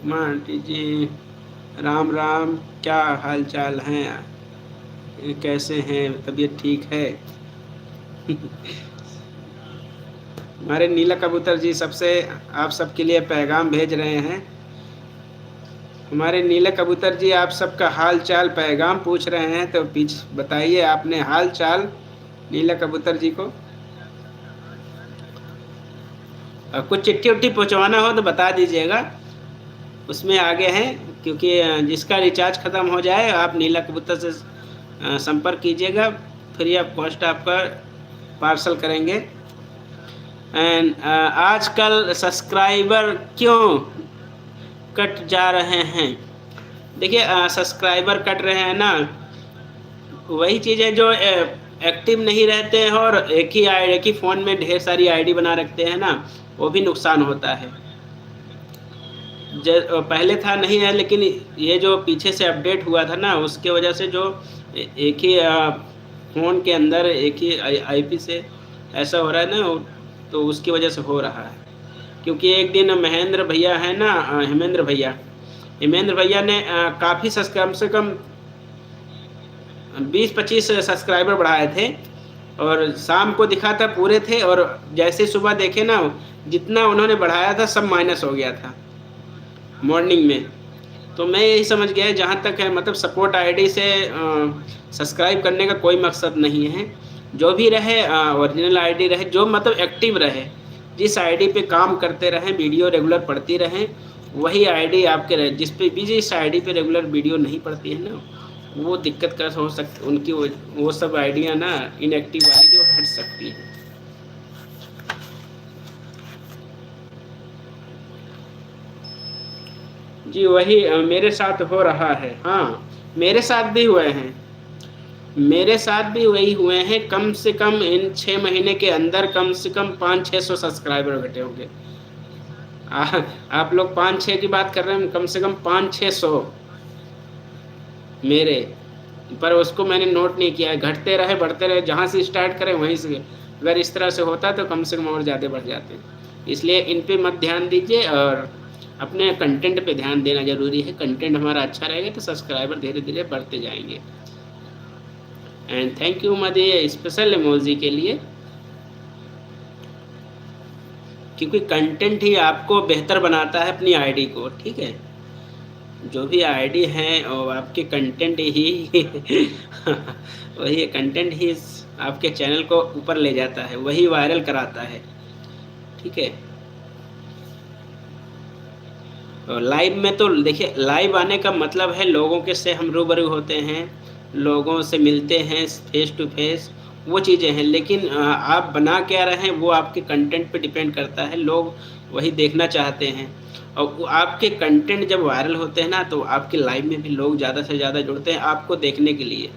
माँ आंटी जी राम राम, क्या हाल चाल हैं? कैसे हैं? तबीयत ठीक है? हमारे नीला कबूतर जी सबसे आप सबके लिए पैगाम भेज रहे हैं। हमारे नीले कबूतर जी आप सबका हाल चाल पैगाम पूछ रहे हैं, तो बताइए आपने हाल चाल नीला कबूतर जी को। कुछ चिट्ठी उट्ठी पहुँचवाना हो तो बता दीजिएगा, उसमें आगे हैं। क्योंकि जिसका रिचार्ज ख़त्म हो जाए आप नीला कबूतर से संपर्क कीजिएगा, फ्री ऑफ कॉस्ट आपका पार्सल करेंगे। एंड आजकल सब्सक्राइबर क्यों कट जा रहे हैं? देखिए सब्सक्राइबर कट रहे हैं ना, वही चीज़ें जो एक्टिव नहीं रहते हैं और एक ही फ़ोन में ढेर सारी आईडी बना रखते हैं ना, वो भी नुकसान होता है। पहले था नहीं है, लेकिन ये जो पीछे से अपडेट हुआ था ना, उसके वजह से जो एक ही फ़ोन के अंदर एक ही आईपी से ऐसा हो रहा है ना, तो उसकी वजह से हो रहा है। क्योंकि एक दिन महेंद्र भैया है ना, हेमेंद्र भैया ने काफ़ी कम से कम 20-25 सब्सक्राइबर बढ़ाए थे, और शाम को दिखा था पूरे थे, और जैसे सुबह देखे ना, जितना उन्होंने बढ़ाया था सब माइनस हो गया था मॉर्निंग में। तो मैं यही समझ गया, जहाँ तक है मतलब सपोर्ट आईडी से सब्सक्राइब करने का कोई मकसद नहीं है। जो भी रहे ओरिजिनल आईडी रहे, जो मतलब एक्टिव रहे, जिस आईडी पे काम करते रहें, वीडियो रेगुलर पढ़ती रहें, वही आईडी आपके रहे। जिस पे भी जिस आईडी पे रेगुलर वीडियो नहीं पड़ती है ना, वो दिक्कत का हो सकती, उनकी वो सब आईडियाँ ना इनएक्टिव वाली जो हट सकती है। जी वही मेरे साथ हो रहा है। हाँ, मेरे साथ भी हुए हैं, मेरे साथ भी वही हुए हैं। कम से कम इन 6 महीने के अंदर कम से कम 500-600 सब्सक्राइबर घटे होंगे। आप लोग 5-6 की बात कर रहे हैं, कम से कम 500-600 मेरे, पर उसको मैंने नोट नहीं किया है। घटते रहे, बढ़ते रहे, जहाँ से स्टार्ट करें वहीं से। अगर इस तरह से होता तो कम से कम और ज़्यादा बढ़ जाते। इसलिए इन पे मत ध्यान दीजिए और अपने कंटेंट पे ध्यान देना ज़रूरी है। कंटेंट हमारा अच्छा रहेगा तो सब्सक्राइबर धीरे धीरे बढ़ते जाएंगे। एंड थैंक यू मदी स्पेशल इमोजी के लिए, क्योंकि कंटेंट ही आपको बेहतर बनाता है अपनी आईडी को। ठीक है, जो भी आईडी है और आपके कंटेंट ही वही कंटेंट ही आपके चैनल को ऊपर ले जाता है, वही वायरल कराता है। ठीक है, और लाइव में तो देखिए, लाइव आने का मतलब है लोगों के से हम रूबरू होते हैं, लोगों से मिलते हैं फेस टू फेस, वो चीज़ें हैं। लेकिन आप बना क्या रहे हैं वो आपके कंटेंट पे डिपेंड करता है। लोग वही देखना चाहते हैं, और वो आपके कंटेंट जब वायरल होते हैं ना, तो आपके लाइव में भी लोग ज़्यादा से ज़्यादा जुड़ते हैं आपको देखने के लिए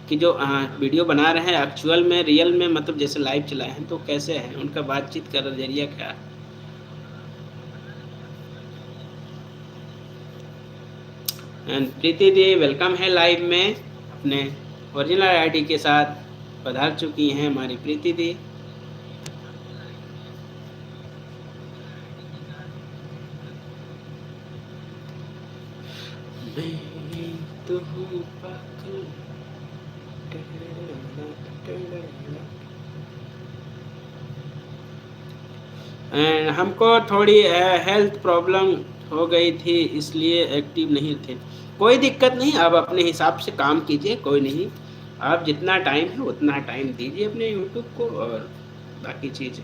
कि जो वीडियो बना रहे हैं एक्चुअल में, रियल में, मतलब जैसे लाइव चलाए हैं तो कैसे हैं, उनका बातचीत का नज़रिया क्या है। एंड प्रीति दी वेलकम है लाइव में, अपने ओरिजिनल आईडी के साथ पधार चुकी हैं हमारी प्रीति दी। एंड हमको थोड़ी हेल्थ प्रॉब्लम हो गई थी, इसलिए एक्टिव नहीं थे। कोई दिक्कत नहीं, आप अपने हिसाब से काम कीजिए, कोई नहीं। आप जितना टाइम है उतना टाइम दीजिए अपने यूट्यूब को, और बाकी चीज़ें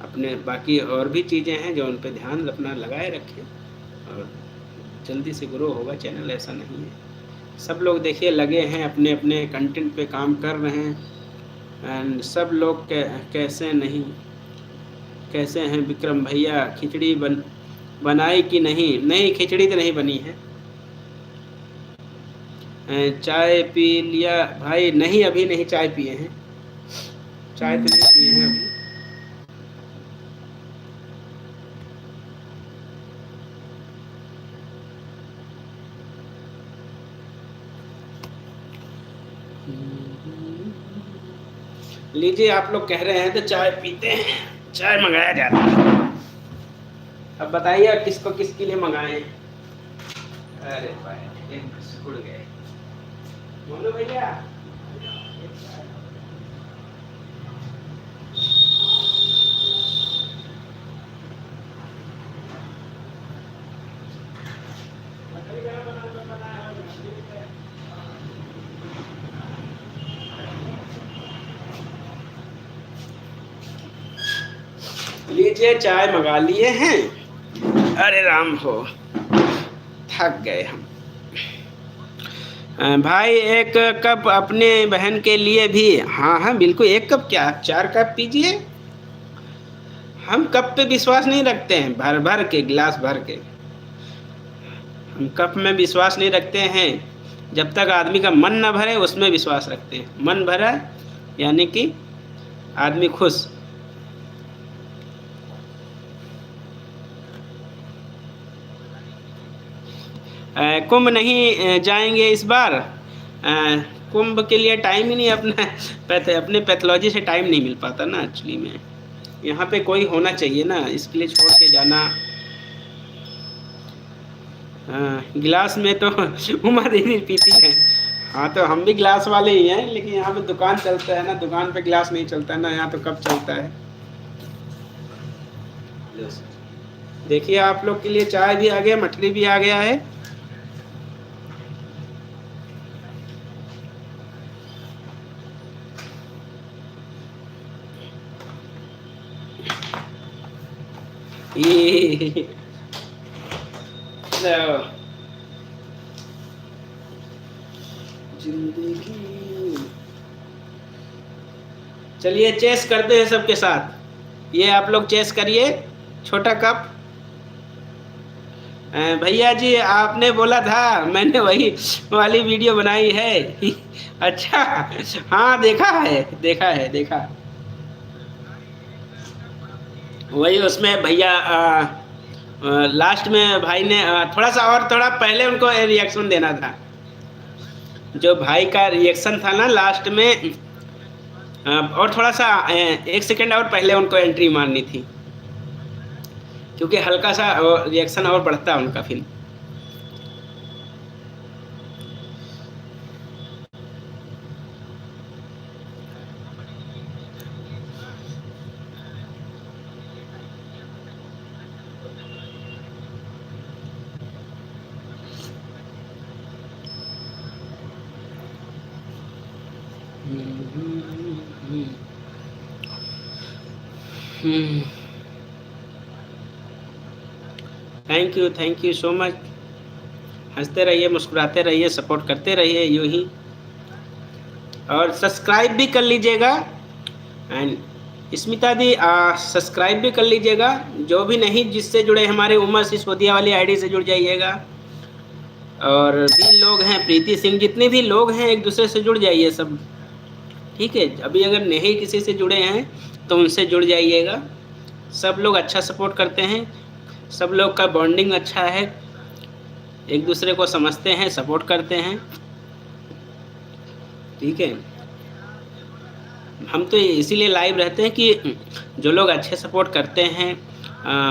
अपने, बाकी और भी चीज़ें हैं जो उन पे ध्यान अपना लगाए रखें, और जल्दी से ग्रो होगा चैनल। ऐसा नहीं है, सब लोग देखिए लगे हैं अपने अपने कंटेंट पे काम कर रहे हैं। एंड सब लोग कैसे नहीं, कैसे हैं विक्रम भैया, खिचड़ी बनाई कि नहीं? नहीं, खिचड़ी तो नहीं बनी है। चाय पी लिया भाई? नहीं, अभी नहीं चाय पिए हैं, चाय तो नहीं पिए हैं अभी। लीजिए, आप लोग कह रहे हैं तो चाय पीते हैं, चाय मंगाया जाता है। अब बताइए किसको किसके लिए मंगाए? अरे भाई सिकुड़ गए, बोलो भैया। लीजिए, चाय मंगा लिए हैं। अरे राम हो, थक गए हम। भाई एक कप अपने बहन के लिए भी। हाँ हाँ बिल्कुल, एक कप क्या, 4 कप पीजिए। हम कप पे विश्वास नहीं रखते हैं, भर भर के गिलास भर के। हम कप में विश्वास नहीं रखते हैं, जब तक आदमी का मन न भरे उसमें विश्वास रखते हैं। मन भरा यानी कि आदमी खुश। कुंभ नहीं जाएंगे इस बार? कुंभ के लिए टाइम ही नहीं, अपने पैथोलॉजी से टाइम नहीं मिल पाता ना एक्चुअली में। यहाँ पे कोई होना चाहिए ना, इसके लिए छोड़ के जाना। गिलास में तो उमा दीदी पीती है। हाँ, तो हम भी गिलास वाले ही हैं, लेकिन यहाँ पे दुकान चलता है ना, दुकान पे गिलास नहीं चलता है ना, यहाँ तो कप चलता है। देखिए, आप लोग के लिए चाय भी आ गया, मठरी भी आ गया है। ये जिंदगी। चलिए चेस करते हैं सबके साथ। ये आप लोग चेस करिए। छोटा कप। भैया जी आपने बोला था, मैंने वही वाली वीडियो बनाई है। अच्छा। हाँ देखा है, देखा है, देखा। वही उसमें भैया लास्ट में भाई ने थोड़ा सा और थोड़ा पहले उनको रिएक्शन देना था। जो भाई का रिएक्शन था ना लास्ट में, और थोड़ा सा 1 सेकंड और पहले उनको एंट्री मारनी थी, क्योंकि हल्का सा रिएक्शन और बढ़ता है उनका फिर। Thank you so much. हंसते रहिए, मुस्कुराते रहिए, सपोर्ट करते रहिए यूं ही। और सब्सक्राइब भी कर लीजिएगा। एंड स्मिता दी सब्सक्राइब भी कर लीजिएगा। जो भी नहीं जिससे जुड़े हमारे उमर सिसोदिया वाली आईडी से जुड़ जाइएगा। और भी लोग हैं, प्रीति सिंह, जितने भी लोग हैं एक दूसरे से जुड़ जाइए सब। ठीक है, अभी अगर नहीं किसी से जुड़े हैं तो उनसे जुड़ जाइएगा। सब लोग अच्छा सपोर्ट करते हैं, सब लोग का बॉन्डिंग अच्छा है, एक दूसरे को समझते हैं, सपोर्ट करते हैं। ठीक है, हम तो इसीलिए लाइव रहते हैं कि जो लोग अच्छे सपोर्ट करते हैं,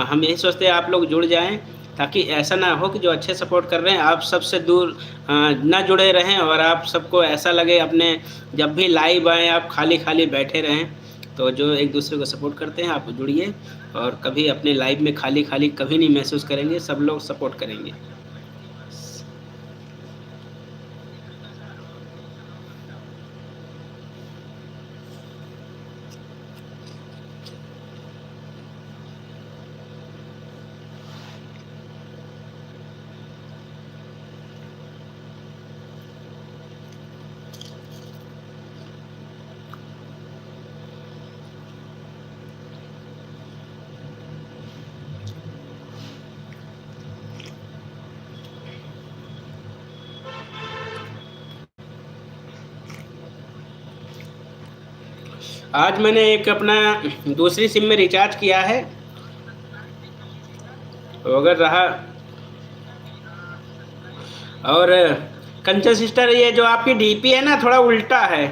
हम यही सोचते हैं आप लोग जुड़ जाएं, ताकि ऐसा ना हो कि जो अच्छे सपोर्ट कर रहे हैं आप सबसे दूर ना जुड़े रहें, और आप सबको ऐसा लगे अपने जब भी लाइव आएँ आप खाली खाली बैठे रहें। तो जो एक दूसरे को सपोर्ट करते हैं आप जुड़िए, और कभी अपने लाइव में खाली खाली कभी नहीं महसूस करेंगे, सब लोग सपोर्ट करेंगे। आज मैंने एक अपना दूसरी सिम में रिचार्ज किया है, तो अगर रहा। और कंचन सिस्टर, ये जो आपकी डीपी है ना थोड़ा उल्टा है।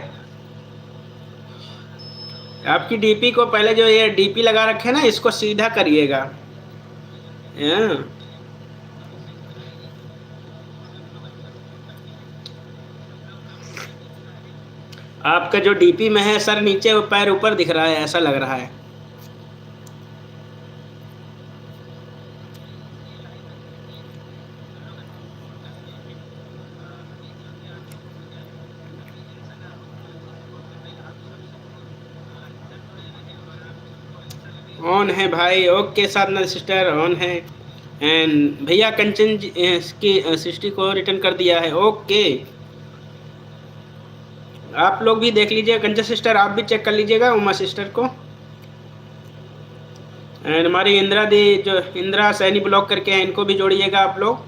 आपकी डीपी को पहले जो ये डीपी लगा रखे ना इसको सीधा करिएगा। हाँ। आपका जो डीपी में है सर नीचे और पैर ऊपर दिख रहा है, ऐसा लग रहा है। ऑन है भाई, ओके साधना सिस्टर ऑन है। एंड भैया कंचन की सृष्टि को रिटर्न कर दिया है, ओके। आप लोग भी देख लीजिए, कंचन सिस्टर आप भी चेक कर लीजिएगा उमा सिस्टर को। एंड हमारी इंदिरा दी, जो इंदिरा सैनी ब्लॉक करके हैं, इनको भी जोड़िएगा आप लोग।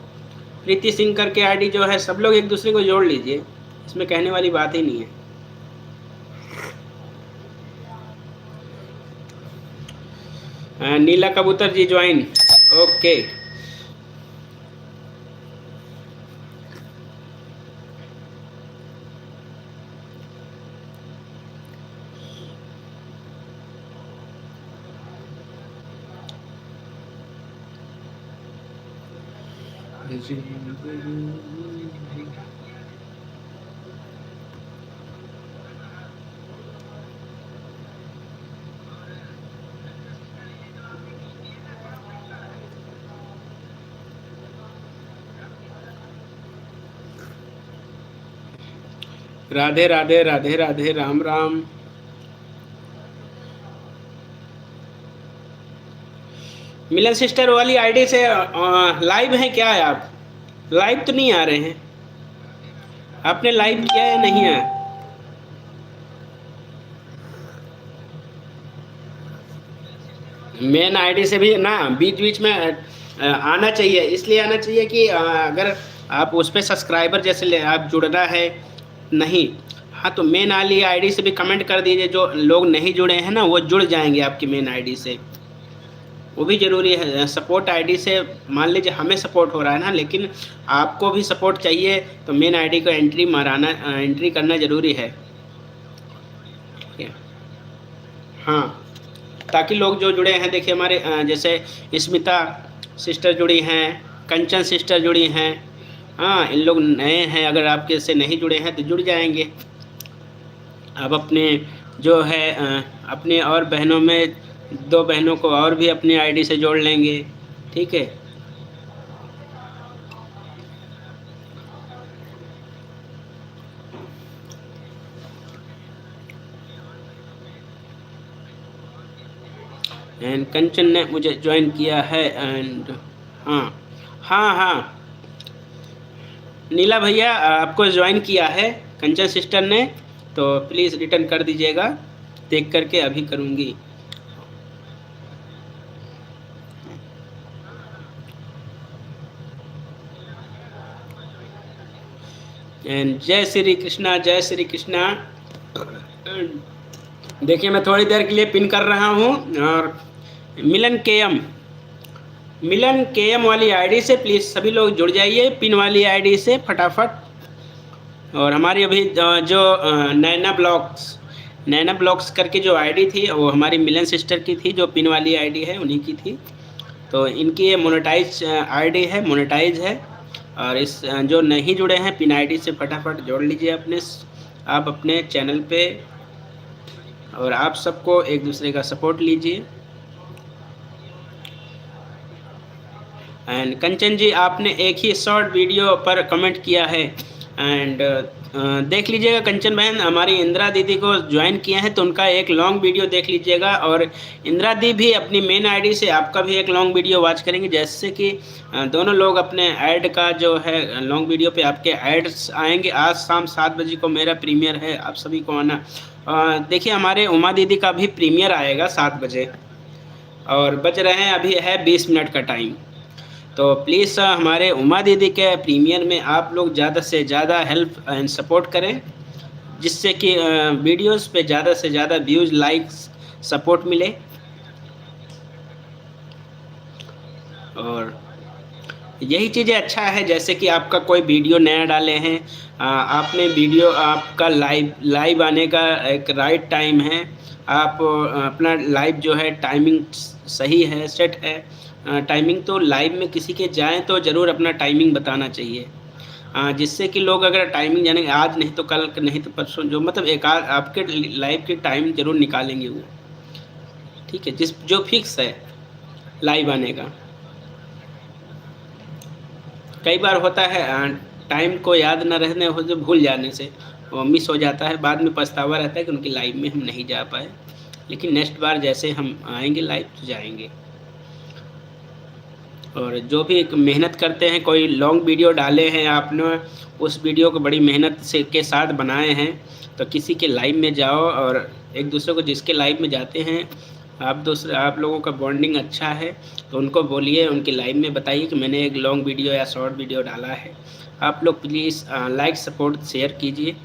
प्रीति सिंह करके आईडी जो है, सब लोग एक दूसरे को जोड़ लीजिए, इसमें कहने वाली बात ही नहीं है। नीला कबूतर जी ज्वाइन, ओके। राधे राधे, राधे राधे, राम राम। मिलन सिस्टर वाली आईडी से लाइव हैं क्या है आप? लाइव तो नहीं आ रहे हैं। आपने लाइव किया या नहीं है? मेन आईडी से भी ना बीच बीच में आना चाहिए, इसलिए आना चाहिए कि अगर आप उस पर सब्सक्राइबर जैसे आप जुड़ना है नहीं, हाँ तो मेन वाली आईडी से भी कमेंट कर दीजिए। जो लोग नहीं जुड़े हैं ना वो जुड़ जाएंगे आपकी मेन आईडी से, वो भी ज़रूरी है। सपोर्ट आईडी से मान लीजिए हमें सपोर्ट हो रहा है ना, लेकिन आपको भी सपोर्ट चाहिए तो मेन आईडी को एंट्री करना ज़रूरी है। हाँ, ताकि लोग जो जुड़े हैं, देखिए हमारे जैसे स्मिता सिस्टर जुड़ी हैं, कंचन सिस्टर जुड़ी हैं। हाँ, इन लोग नए हैं, अगर आपके से नहीं जुड़े हैं तो जुड़ जाएंगे। अब अपने जो है अपने और बहनों में 2 बहनों को और भी अपनी आईडी से जोड़ लेंगे, ठीक है। एंड कंचन ने मुझे ज्वाइन किया है एंड हाँ हाँ हाँ, नीला भैया आपको ज्वाइन किया है कंचन सिस्टर ने, तो प्लीज़ रिटर्न कर दीजिएगा, देख करके अभी करूँगी। एंड जय श्री कृष्णा, जय श्री कृष्णा। देखिए मैं थोड़ी देर के लिए पिन कर रहा हूँ, और मिलन के एम वाली आईडी से प्लीज़ सभी लोग जुड़ जाइए, पिन वाली आईडी से फटाफट। और हमारी अभी जो नैना ब्लॉग्स करके जो आईडी थी वो हमारी मिलन सिस्टर की थी, जो पिन वाली आईडी है उन्हीं की थी। तो इनकी ये मोनेटाइज आईडी है, मोनेटाइज है। और इस जो नहीं जुड़े हैं पिन आईडी से फटाफट जोड़ लीजिए आप अपने चैनल पे, और आप सबको एक दूसरे का सपोर्ट लीजिए। एंड कंचन जी, आपने एक ही शॉर्ट वीडियो पर कमेंट किया है, एंड देख लीजिएगा कंचन बहन, हमारी इंदिरा दीदी को ज्वाइन किए हैं तो उनका एक लॉन्ग वीडियो देख लीजिएगा। और इंदिरा दी भी अपनी मेन आईडी से आपका भी एक लॉन्ग वीडियो वॉच करेंगे, जैसे कि दोनों लोग अपने ऐड का जो है लॉन्ग वीडियो पे आपके ऐड्स आएंगे। आज शाम 7 बजे को मेरा प्रीमियर है, आप सभी को आना। देखिए हमारे उमा दीदी का भी प्रीमियर आएगा 7 बजे, और बज रहे हैं अभी है 20 मिनट का टाइम। तो प्लीज़ हमारे उमा दीदी के प्रीमियर में आप लोग ज़्यादा से ज़्यादा हेल्प एंड सपोर्ट करें, जिससे कि वीडियोस पे ज़्यादा से ज़्यादा व्यूज़, लाइक्स, सपोर्ट मिले। और यही चीज़ें अच्छा है, जैसे कि आपका कोई वीडियो नया डाले हैं, आपने वीडियो आपका लाइव आने का एक राइट टाइम है, आप अपना लाइव जो है टाइमिंग सही है, सेट है। टाइमिंग तो लाइव में किसी के जाएं तो ज़रूर अपना टाइमिंग बताना चाहिए, जिससे कि लोग अगर टाइमिंग जानेंगे आज नहीं तो कल, नहीं तो परसों, जो मतलब एक आध आपके लाइव के टाइम ज़रूर निकालेंगे वो, ठीक है, जो फिक्स है लाइव आने का। कई बार होता है टाइम को याद न रहने हो, जो भूल जाने से वो मिस हो जाता है, बाद में पछतावा रहता है कि उनकी लाइव में हम नहीं जा पाए। लेकिन नेक्स्ट बार जैसे हम आएंगे लाइव तो जाएंगे। और जो भी मेहनत करते हैं, कोई लॉन्ग वीडियो डाले हैं आपने, उस वीडियो को बड़ी मेहनत से के साथ बनाए हैं, तो किसी के लाइव में जाओ, और एक दूसरे को जिसके लाइव में जाते हैं आप लोगों का बॉन्डिंग अच्छा है तो उनको बोलिए, उनके लाइव में बताइए कि मैंने एक लॉन्ग वीडियो या शॉर्ट वीडियो डाला है। आप लोग प्लीज़ लाइक, सपोर्ट, शेयर कीजिए,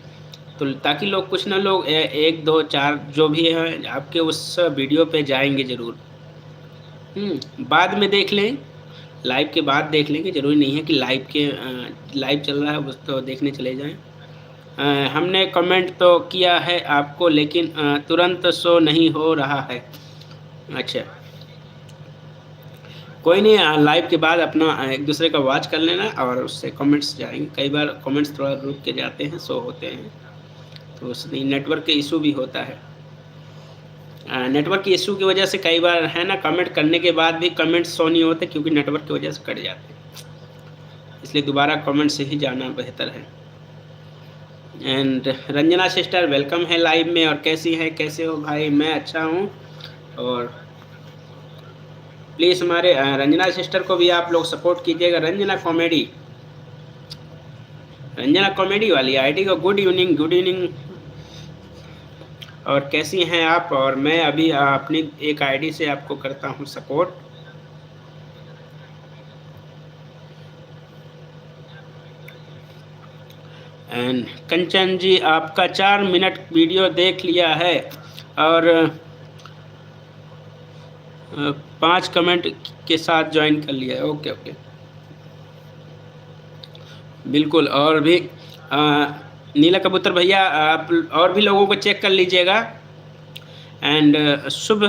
तो ताकि लोग कुछ ना लोग 1, 2, 4 जो भी हैं आपके उस वीडियो पे जाएंगे ज़रूर। बाद में देख लें, लाइव के बाद देख लेंगे, ज़रूरी नहीं है कि लाइव चल रहा है बस तो देखने चले जाएं। हमने कमेंट तो किया है आपको, लेकिन तुरंत शो नहीं हो रहा है। अच्छा, कोई नहीं, लाइव के बाद अपना एक दूसरे का वॉच कर लेना और उससे कमेंट्स जाएंगे। कई बार कमेंट्स थोड़ा रुक के जाते हैं, शो होते हैं, तो उसमें नेटवर्क के इशू भी होता है। नेटवर्क की इशू की वजह से कई बार है ना, कमेंट करने के बाद भी कमेंट शो नहीं होते, क्योंकि नेटवर्क की वजह से कट जाते हैं, इसलिए दोबारा कमेंट से ही जाना बेहतर है। एंड रंजना सिस्टर वेलकम है लाइव में, और कैसी है, कैसे हो भाई? मैं अच्छा हूँ, और प्लीज़ हमारे रंजना सिस्टर को भी आप लोग सपोर्ट कीजिएगा। रंजना कॉमेडी वाली आईडी को गुड इवनिंग। और कैसी हैं आप? और मैं अभी अपनी एक आईडी से आपको करता हूं सपोर्ट। एंड कंचन जी, आपका 4 मिनट वीडियो देख लिया है और 5 कमेंट के साथ ज्वाइन कर लिया है। ओके, बिल्कुल। और भी नीला कबूतर भैया, आप और भी लोगों को चेक कर लीजिएगा। And Shubh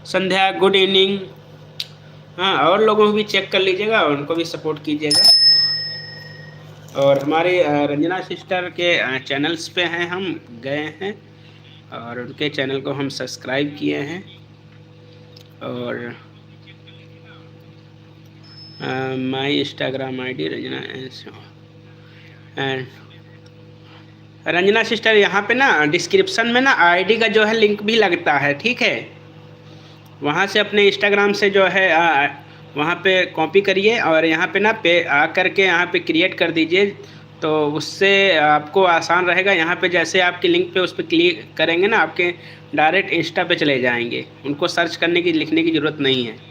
Sandhya, good evening. हाँ, और लोगों को भी चेक कर लीजिएगा, उनको भी सपोर्ट कीजिएगा। और हमारे रंजना सिस्टर के चैनल्स पे हैं, हम गए हैं और उनके चैनल को हम सब्सक्राइब किए हैं। और my Instagram ID Ranjana sister, यहाँ पे ना डिस्क्रिप्शन में ना आईडी का जो है लिंक भी लगता है, ठीक है। वहाँ से अपने इंस्टाग्राम से जो है वहाँ पे कॉपी करिए और यहाँ पे ना पे आकर के यहाँ पे क्रिएट कर दीजिए, तो उससे आपको आसान रहेगा। यहाँ पे जैसे आपके लिंक पे उस पर क्लिक करेंगे ना, आपके डायरेक्ट इंस्टा पे चले जाएंगे, उनको सर्च करने की, लिखने की ज़रूरत नहीं है।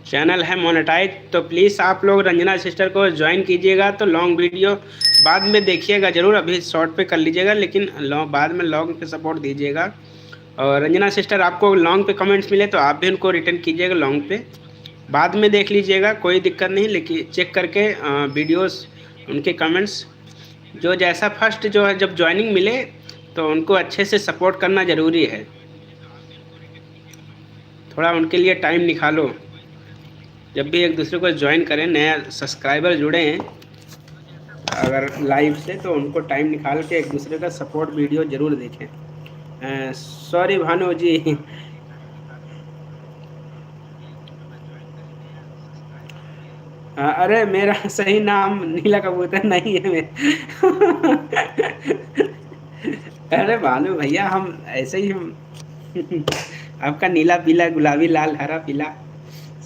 चैनल है मोनेटाइज, तो प्लीज़ आप लोग रंजना सिस्टर को ज्वाइन कीजिएगा। तो लॉन्ग वीडियो बाद में देखिएगा ज़रूर, अभी शॉर्ट पे कर लीजिएगा, लेकिन बाद में लॉन्ग पे सपोर्ट दीजिएगा। और रंजना सिस्टर, आपको लॉन्ग पे कमेंट्स मिले तो आप भी उनको रिटर्न कीजिएगा लॉन्ग पे, बाद में देख लीजिएगा, कोई दिक्कत नहीं। लेकिन चेक करके वीडियोस, उनके कमेंट्स, जो जैसा फर्स्ट जो है जब ज्वाइनिंग मिले तो उनको अच्छे से सपोर्ट करना ज़रूरी है। थोड़ा उनके लिए टाइम निकालो। जब भी एक दूसरे को ज्वाइन करें, नया सब्सक्राइबर जुड़े हैं अगर लाइव से, तो उनको टाइम निकाल के एक दूसरे का सपोर्ट वीडियो ज़रूर देखें। सॉरी भानु जी, अरे मेरा सही नाम नीला कबूतर नहीं है अरे भानु भैया, हम ऐसे ही हम आपका नीला पीला गुलाबी लाल हरा पीला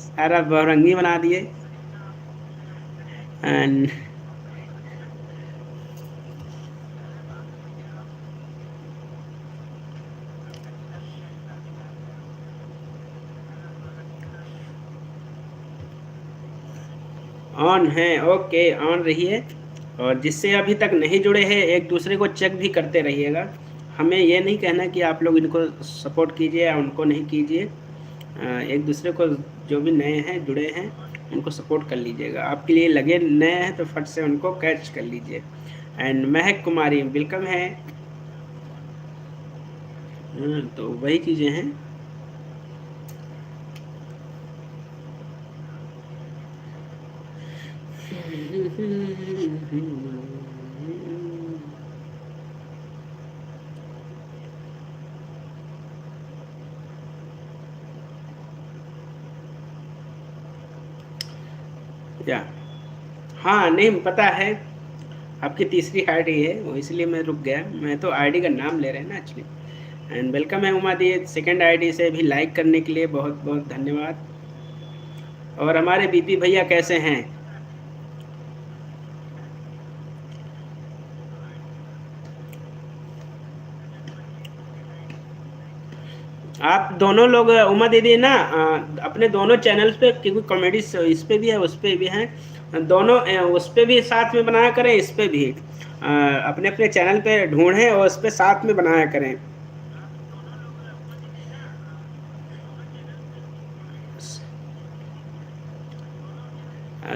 सारा बहुरंगी बना दिए। एंड ऑन है, ओके, ऑन रहिए। और जिससे अभी तक नहीं जुड़े हैं, एक दूसरे को चेक भी करते रहिएगा। हमें ये नहीं कहना कि आप लोग इनको सपोर्ट कीजिए या उनको नहीं कीजिए। एक दूसरे को, जो भी नए हैं जुड़े हैं, उनको सपोर्ट कर लीजिएगा। आपके लिए लगे नए हैं तो फट से उनको कैच कर लीजिए। एंड महक कुमारी, वेलकम है। तो वही चीज़ें हैं। या हाँ, नहीं पता है, आपकी तीसरी आईडी है वो, इसलिए मैं रुक गया। मैं तो आईडी का नाम ले रहे हैं ना एक्चुअली। एंड वेलकम है उमा दी, सेकंड आईडी से भी लाइक करने के लिए बहुत बहुत धन्यवाद। और हमारे बीपी भैया कैसे हैं? आप दोनों लोग, उमा दीदी ना अपने दोनों चैनल्स पे, क्योंकि कॉमेडी इस पे भी है उस पे भी है, दोनों उस पे भी साथ में बनाया करें, इस पे भी अपने अपने चैनल पे ढूंढें और उस पे साथ में बनाया करें।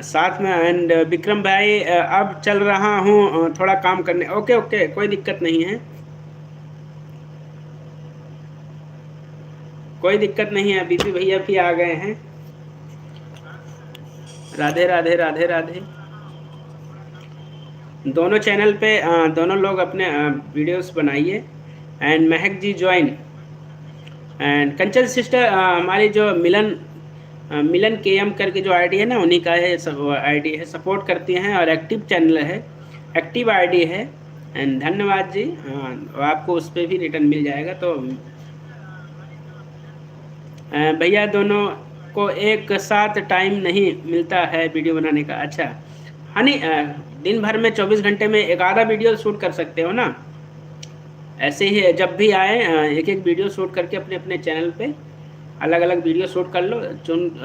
साथ में। एंड विक्रम भाई, अब चल रहा हूँ थोड़ा काम करने। ओके ओके, कोई दिक्कत नहीं है, कोई दिक्कत नहीं है। बीपी भैया भी आ गए हैं। राधे राधे राधे राधे। दोनों चैनल पे दोनों लोग अपने वीडियोस बनाइए। And Mahak ji join. And Kanchan sister हमारी जो मिलन के एम करके जो आईडी है ना, उन्हीं का है, सब आईडी है, सपोर्ट करती हैं और एक्टिव चैनल है, एक्टिव आईडी है। एंड धन्यवाद जी। हाँ, आपको उस पर भी रिटर्न मिल जाएगा। तो भैया दोनों को एक साथ टाइम नहीं मिलता है वीडियो बनाने का। अच्छा, हाँ नहीं, दिन भर में 24 घंटे में एक आधा वीडियो शूट कर सकते हो ना। ऐसे ही जब भी आए एक एक वीडियो शूट करके अपने अपने चैनल पे अलग अलग वीडियो शूट कर लो।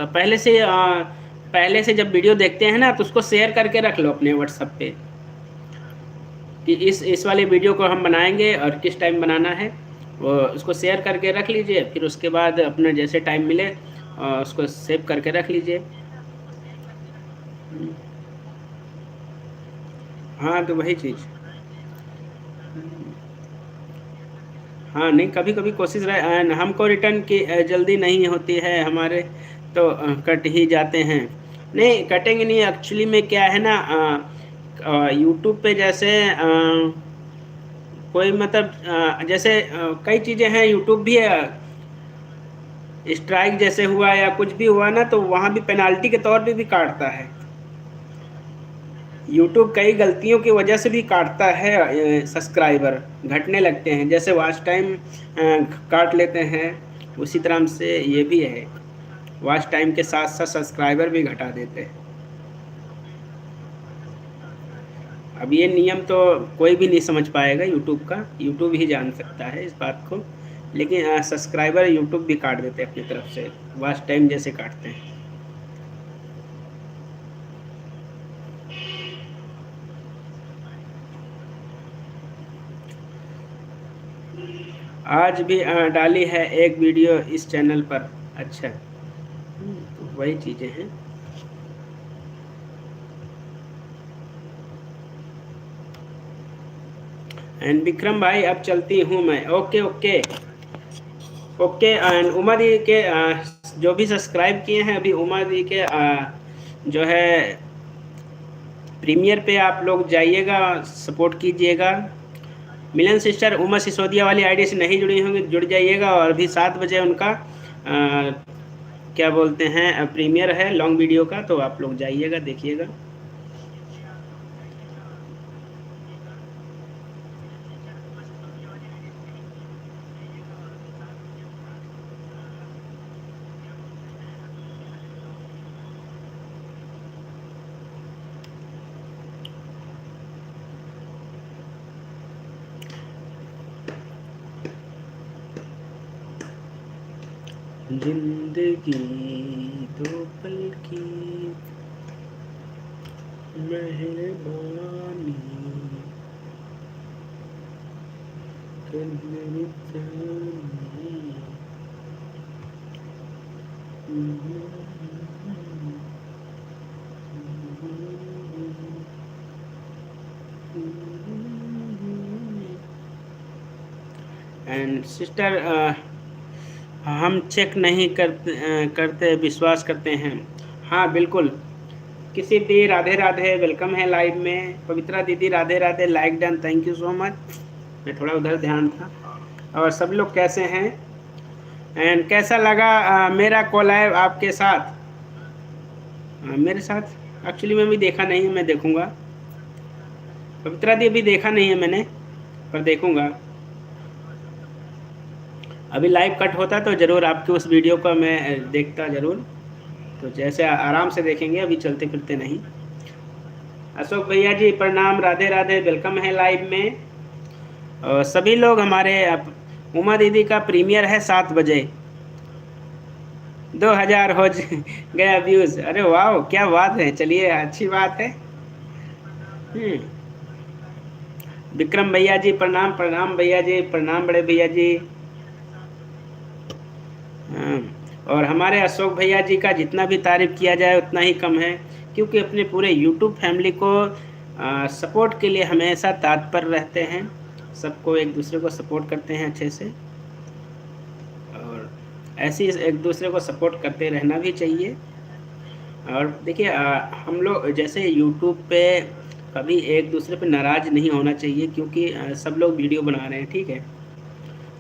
पहले से जब वीडियो देखते हैं ना, तो उसको शेयर करके रख लो अपने व्हाट्सएप पे कि इस वाले वीडियो को हम बनाएंगे और किस टाइम बनाना है, वो उसको शेयर करके रख लीजिए। फिर उसके बाद अपना जैसे टाइम मिले उसको सेव करके रख लीजिए। हाँ, तो वही चीज़। हाँ नहीं, कभी कभी कोशिश रहे, हमको रिटर्न की जल्दी नहीं होती है हमारे, तो कट ही जाते हैं। नहीं कटेंगे नहीं, एक्चुअली में क्या है ना, यूट्यूब पे जैसे कोई मतलब जैसे कई चीज़ें हैं, यूट्यूब भी स्ट्राइक जैसे हुआ या कुछ भी हुआ ना, तो वहाँ भी पेनाल्टी के तौर पे भी काटता है। यूट्यूब कई गलतियों की वजह से भी काटता है, सब्सक्राइबर घटने लगते हैं, जैसे वॉच टाइम काट लेते हैं, उसी तरह से ये भी है, वॉच टाइम के साथ साथ सब्सक्राइबर भी घटा देते हैं। अब ये नियम तो कोई भी नहीं समझ पाएगा यूट्यूब का, यूट्यूब ही जान सकता है इस बात को। लेकिन सब्सक्राइबर यूट्यूब भी काट देते हैं अपनी तरफ से, वॉच टाइम जैसे काटते हैं। आज भी डाली है एक वीडियो इस चैनल पर। अच्छा, तो वही चीज़ें हैं। एंड विक्रम भाई, अब चलती हूँ मैं। Okay okay okay. And Uma दी के जो भी सब्सक्राइब किए हैं अभी, उमा दी के जो है प्रीमियर पे आप लोग जाइएगा, सपोर्ट कीजिएगा। मिलन सिस्टर उमा सिसोदिया वाली आईडी से नहीं जुड़ी होंगी, जुड़ जाइएगा। और अभी 7 बजे उनका क्या बोलते हैं प्रीमियर है लॉन्ग वीडियो का, तो आप लोग जाइएगा, देखिएगा। जिंदगी दो पल की मेहरबानी एंड सिस्टर हम चेक नहीं करते, विश्वास करते हैं। हाँ बिल्कुल। किसी दी राधे राधे, वेलकम है लाइव में। पवित्रा दीदी Radhe Radhe, like done, thank you so much. मैं थोड़ा उधर ध्यान था। और सब लोग कैसे हैं एंड कैसा लगा मेरा कोलैब आपके साथ? मेरे साथ एक्चुअली मैं भी देखा नहीं है, मैं देखूंगा। पवित्रा दी अभी देखा नहीं है मैंने, पर देखूंगा। अभी लाइव कट होता तो ज़रूर आपकी उस वीडियो को मैं देखता ज़रूर। तो जैसे आराम से देखेंगे, अभी चलते फिरते नहीं। अशोक भैया जी प्रणाम, राधे राधे, वेलकम है लाइव में। और सभी लोग हमारे उमा दीदी का प्रीमियर है 7 बजे। 2000 हो गया व्यूज़। अरे वाह, क्या बात है, चलिए अच्छी बात है। विक्रम भैया जी प्रणाम, प्रणाम भैया जी प्रणाम, बड़े भैया जी। और हमारे अशोक भैया जी का जितना भी तारीफ़ किया जाए उतना ही कम है, क्योंकि अपने पूरे यूट्यूब फैमिली को सपोर्ट के लिए हमेशा तत्पर रहते हैं। सबको एक दूसरे को सपोर्ट करते हैं अच्छे से, और ऐसे ही एक दूसरे को सपोर्ट करते रहना भी चाहिए। और देखिए हम लोग जैसे यूट्यूब पे कभी एक दूसरे पे नाराज़ नहीं होना चाहिए, क्योंकि सब लोग वीडियो बना रहे हैं, ठीक है?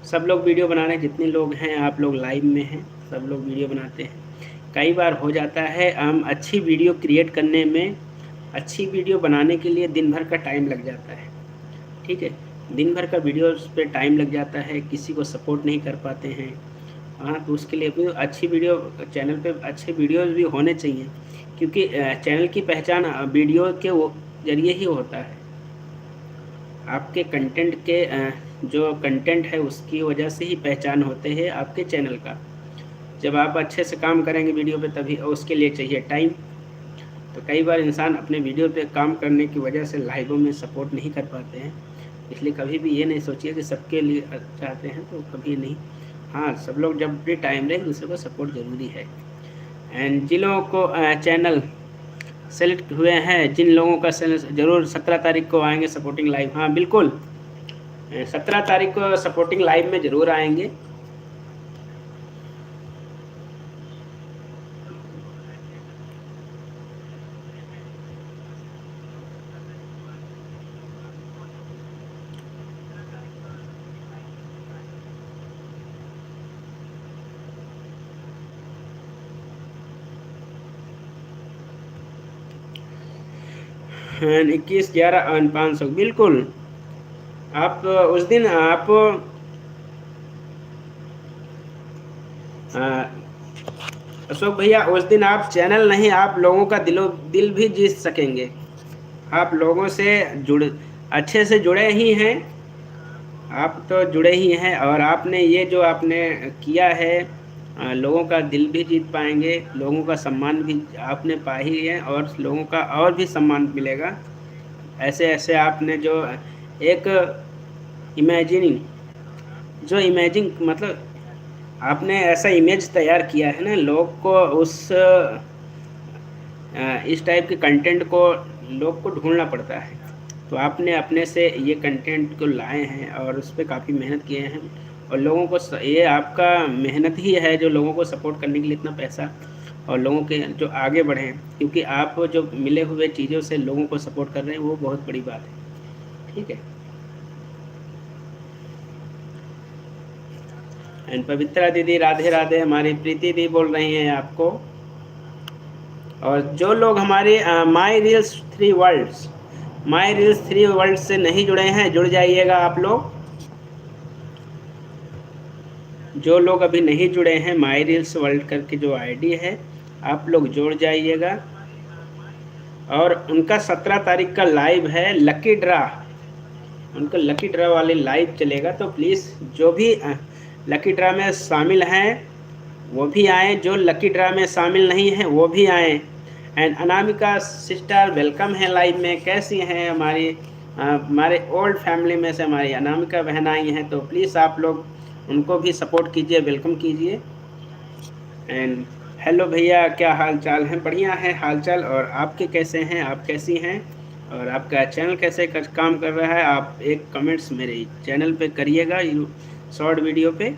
सब लोग वीडियो बना रहे हैं, जितने लोग हैं, आप लोग लाइव में हैं, सब लोग वीडियो बनाते हैं। कई बार हो जाता है हम अच्छी वीडियो क्रिएट करने में, अच्छी वीडियो बनाने के लिए दिन भर का टाइम लग जाता है, ठीक है? दिन भर का वीडियोज़ पे टाइम लग जाता है, किसी को सपोर्ट नहीं कर पाते हैं। हाँ, तो उसके लिए भी अच्छी वीडियो, चैनल पे अच्छे वीडियोज़ भी होने चाहिए, क्योंकि चैनल की पहचान वीडियो के वो ज़रिए ही होता है। आपके कंटेंट के जो कंटेंट है उसकी वजह से ही पहचान होते हैं आपके चैनल का। जब आप अच्छे से काम करेंगे वीडियो पे, तभी उसके लिए चाहिए टाइम। तो कई बार इंसान अपने वीडियो पे काम करने की वजह से लाइवों में सपोर्ट नहीं कर पाते हैं, इसलिए कभी भी ये नहीं सोचिए कि सबके लिए चाहते हैं, तो कभी नहीं। हाँ, सब लोग जब भी टाइम रहे, दूसरे को सपोर्ट ज़रूरी है। एंड जिन लोगों को चैनल सेलेक्ट हुए हैं, जिन लोगों का ज़रूर 17 तारीख को आएंगे सपोर्टिंग लाइव। हाँ बिल्कुल, 17 तारीख को सपोर्टिंग लाइव में ज़रूर आएंगे। एंड 21/11/500 बिल्कुल। आप उस दिन आप अशोक भैया, उस दिन आप चैनल नहीं, आप लोगों का दिल भी जीत सकेंगे। आप लोगों से अच्छे से जुड़े ही हैं, आप तो जुड़े ही हैं, और आपने ये जो आपने किया है, लोगों का दिल भी जीत पाएंगे, लोगों का सम्मान भी आपने पा ही है, और लोगों का और भी सम्मान मिलेगा। ऐसे ऐसे आपने जो एक इमेजिन मतलब आपने ऐसा इमेज तैयार किया है ना, लोग को इस टाइप के कंटेंट को लोग को ढूंढना पड़ता है, तो आपने अपने से ये कंटेंट को लाए हैं और उस पर काफ़ी मेहनत किए हैं, और लोगों को ये आपका मेहनत ही है जो लोगों को सपोर्ट करने के लिए इतना पैसा, और लोगों के जो आगे बढ़ें, क्योंकि आप जो मिले हुए चीज़ों से लोगों को सपोर्ट कर रहे हैं, वो बहुत बड़ी बात है, ठीक है? एंड पवित्रा दीदी राधे राधे, हमारी प्रीति दी बोल रही हैं आपको। और जो लोग हमारे माई रील्स 3 वर्ल्ड से नहीं जुड़े हैं, जुड़ जाइएगा आप लोग। जो लोग अभी नहीं जुड़े हैं, माई रील्स वर्ल्ड करके जो आईडी है, आप लोग जुड़ जाइएगा। और उनका 17 तारीख का लाइव है, लकी ड्रा, उनका लकी ड्रा वाले लाइव चलेगा, तो प्लीज़ जो भी लकी ड्रा में शामिल हैं वो भी आएँ, जो लकी ड्रा में शामिल नहीं हैं वो भी आएँ। एंड अनामिका सिस्टर वेलकम है लाइव में, कैसी हैं? हमारे ओल्ड फैमिली में से हमारी अनामिका बहन आई हैं, तो प्लीज़ आप लोग उनको भी सपोर्ट कीजिए, वेलकम कीजिए। एंड हेलो भैया, क्या हाल चाल है? बढ़िया है हाल चाल, और आपके कैसे हैं, आप कैसी हैं, और आपका चैनल कैसे काम कर रहा है? आप एक कमेंट्स मेरे चैनल पे करिएगा, शॉर्ट वीडियो पे।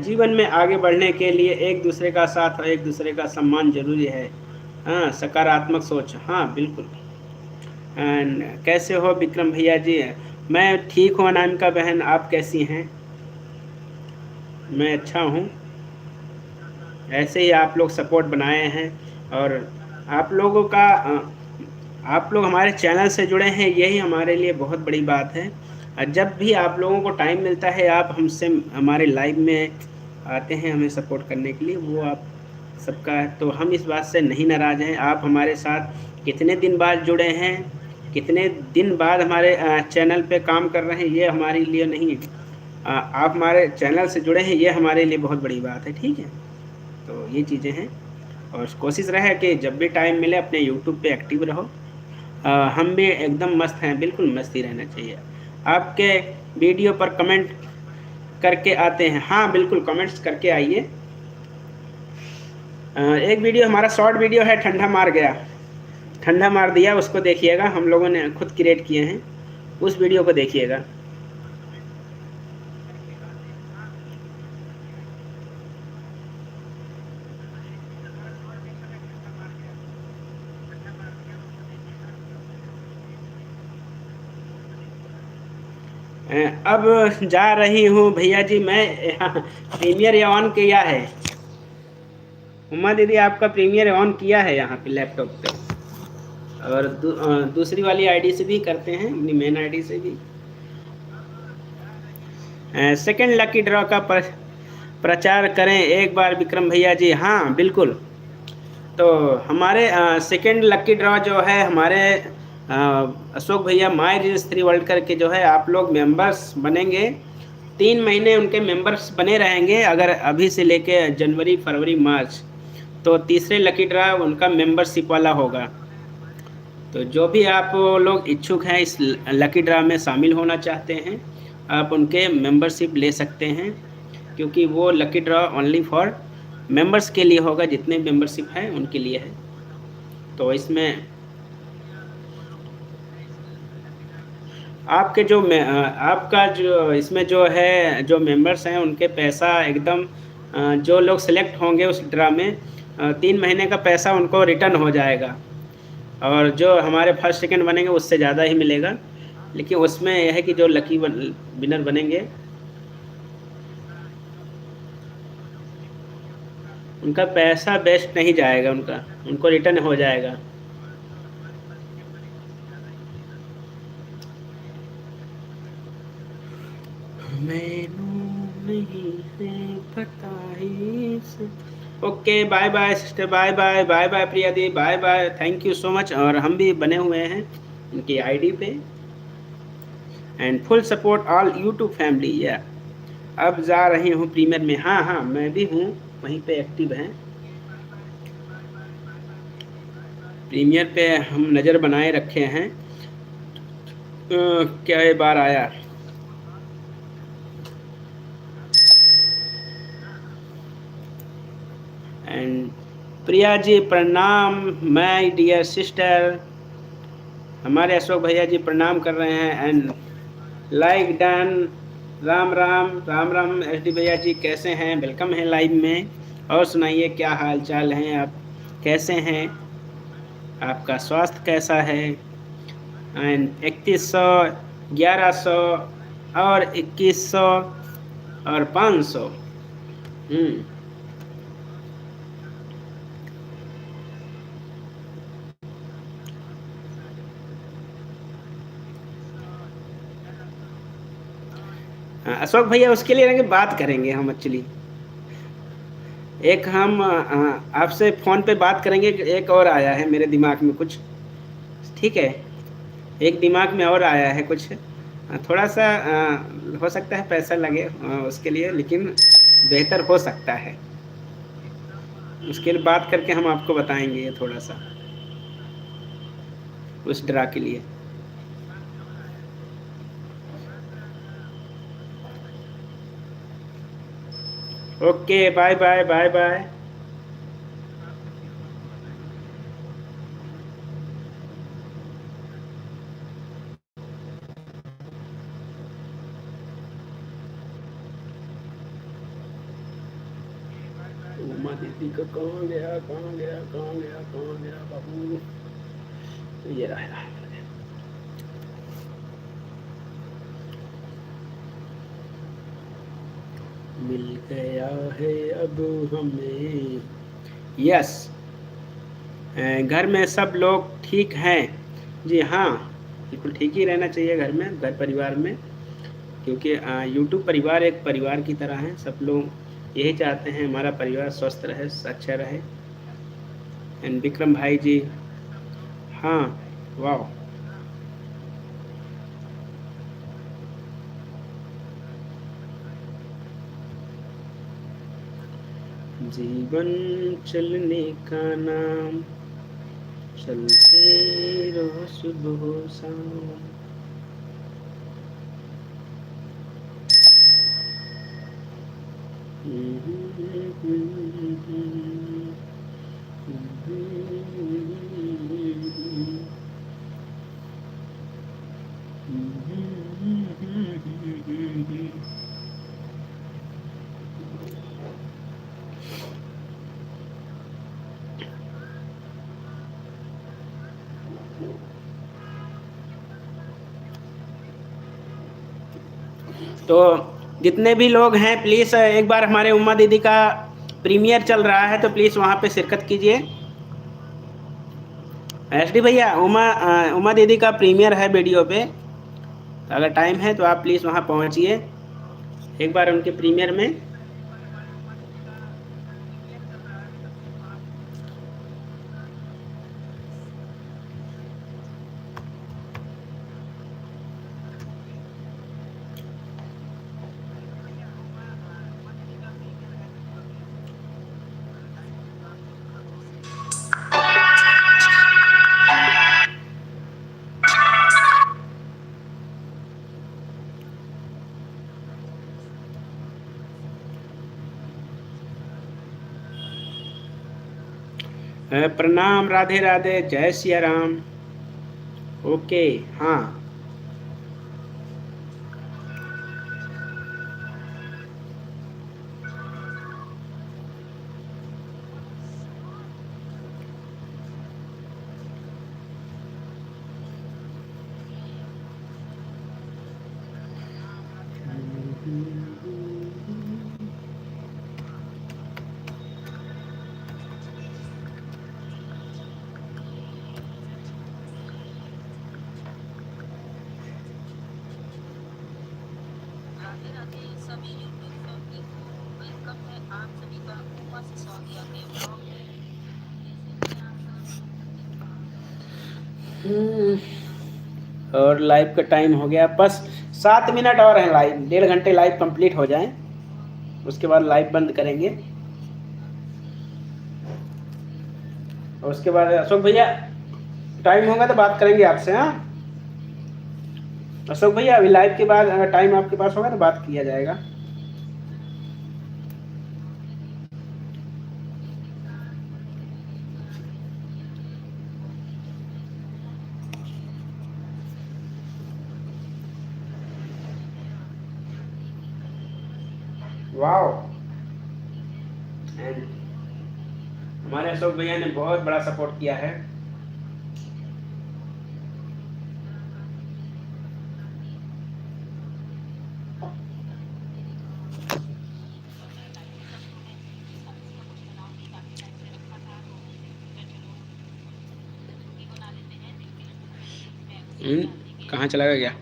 जीवन में आगे बढ़ने के लिए एक दूसरे का साथ और एक दूसरे का सम्मान जरूरी है। हाँ, सकारात्मक सोच, हाँ बिल्कुल। एंड कैसे हो विक्रम भैया जी? मैं ठीक हूँ अनामिका बहन, आप कैसी हैं? मैं अच्छा हूँ। ऐसे ही आप लोग सपोर्ट बनाए हैं, और आप लोगों का आप लोग हमारे चैनल से जुड़े हैं, यही हमारे लिए बहुत बड़ी बात है। जब भी आप लोगों को टाइम मिलता है, आप हमसे हमारे लाइव में आते हैं हमें सपोर्ट करने के लिए, वो आप सबका है, तो हम इस बात से नहीं नाराज़ हैं। आप हमारे साथ कितने दिन बाद जुड़े हैं, कितने दिन बाद हमारे चैनल पे काम कर रहे हैं, ये हमारे लिए नहीं है। आप हमारे चैनल से जुड़े हैं, ये हमारे लिए बहुत बड़ी बात है, ठीक है? तो ये चीज़ें हैं, और कोशिश रहे कि जब भी टाइम मिले अपने यूट्यूब पे एक्टिव रहो। हम भी एकदम मस्त हैं, बिल्कुल मस्त ही रहना चाहिए। आपके वीडियो पर कमेंट करके आते हैं? हाँ बिल्कुल, कमेंट्स करके आइए। एक वीडियो हमारा शॉर्ट वीडियो है, ठंडा मार गया, ठंडा मार दिया, उसको देखिएगा, हम लोगों ने खुद क्रिएट किए हैं, उस वीडियो को देखिएगा। अब जा रही हूँ भैया जी मैं। प्रीमियर ये ऑन किया है। उमा दीदी आपका प्रीमियर ऑन किया है यहाँ पे लैपटॉप पे। और दूसरी वाली आईडी से भी करते हैं, अपनी मेन आईडी से भी। सेकंड लकी ड्रॉ का प्रचार करें एक बार विक्रम भैया जी। हाँ बिल्कुल। तो हमारे सेकंड लकी ड्रॉ जो है हमारे अशोक भैया माई रील्स 3 वर्ल्ड करके जो है, आप लोग मेंबर्स बनेंगे 3 महीने उनके मेंबर्स बने रहेंगे अगर अभी से लेके जनवरी फरवरी मार्च, तो तीसरे लकी ड्रॉ उनका मेंबरशिप वाला होगा। तो जो भी आप लोग इच्छुक हैं इस लकी ड्रॉ में शामिल होना चाहते हैं, आप उनके मेंबरशिप ले सकते हैं, क्योंकि वो lucky draw only for members के लिए होगा, जितने मेंबरशिप हैं उनके लिए है। तो इसमें आपके जो आपका जो इसमें जो है जो मेंबर्स हैं उनके पैसा एकदम जो लोग सेलेक्ट होंगे उस ड्रा में 3 महीने का पैसा उनको रिटर्न हो जाएगा। और जो हमारे फर्स्ट सेकंड बनेंगे उससे ज़्यादा ही मिलेगा, लेकिन उसमें यह है कि जो लकी विनर बनेंगे उनका पैसा वेस्ट नहीं जाएगा, उनको रिटर्न हो जाएगा। मैनू नहीं है पता ही से। Okay bye bye sister, bye bye, bye bye Priya दी, bye bye, thank you so much. और हम भी बने हुए हैं इनकी आईडी पे। And full support all YouTube family या। अब जा रही हूँ प्रीमियर में। हाँ हाँ मैं भी हूँ वहीं पे एक्टिव हैं। प्रीमियर पे हम नज़र बनाए रखे हैं। क्या ये बार आया। एंड प्रिया जी प्रणाम माय डियर सिस्टर। हमारे अशोक भैया जी प्रणाम कर रहे हैं। And like done. Ram Ram Ram Ram S D भैया जी कैसे हैं, वेलकम है लाइव में। और सुनाइए क्या हाल चाल हैं, आप कैसे हैं, आपका स्वास्थ्य कैसा है। एंड 3100, 1100 और 2100 और 500। अशोक भैया उसके लिए ना बात करेंगे हम एक्चुअली। एक हम आपसे फ़ोन पे बात करेंगे। एक और आया है मेरे दिमाग में कुछ, ठीक है। एक दिमाग में और आया है कुछ, थोड़ा सा हो सकता है पैसा लगे उसके लिए, लेकिन बेहतर हो सकता है। उसके लिए बात करके हम आपको बताएंगे ये थोड़ा सा उस ड्रा के लिए। Okay bye bye bye bye. Uma दीदी का कहाँ गया कहाँ गया कहाँ गया कहाँ गया बाबू। ये रहा। मिल गया है अब हमें। यस। घर में सब लोग ठीक हैं। जी हाँ बिल्कुल ठीक ही रहना चाहिए घर में, घर परिवार में, क्योंकि यूट्यूब परिवार एक परिवार की तरह है। सब लोग यही चाहते हैं हमारा परिवार स्वस्थ रहे, अच्छा रहे। एंड विक्रम भाई जी। हाँ वाह। जीवन चलने का नाम, चलते रहो सुबह शाम। तो जितने भी लोग हैं प्लीज़ एक बार हमारे उमा दीदी का प्रीमियर चल रहा है तो प्लीज़ वहाँ पे शिरकत कीजिए। एसडी भैया उमा दीदी का प्रीमियर है वीडियो पे, तो अगर टाइम है तो आप प्लीज़ वहाँ पहुँचिए एक बार उनके प्रीमियर में। प्रणाम, राधे राधे, जय सिया राम। ओके, हाँ। और लाइव का टाइम हो गया, बस 7 मिनट और हैं लाइव, 1.5 घंटे लाइव कंप्लीट हो जाएं, उसके बाद लाइव बंद करेंगे। और उसके बाद अशोक भैया टाइम होगा तो बात करेंगे आपसे। हाँ अशोक भैया, अभी लाइव के बाद अगर टाइम आपके पास होगा तो बात किया जाएगा। वाओ, एंड हमारे अशोक भैया ने बहुत बड़ा सपोर्ट किया है। कहाँ चला गया?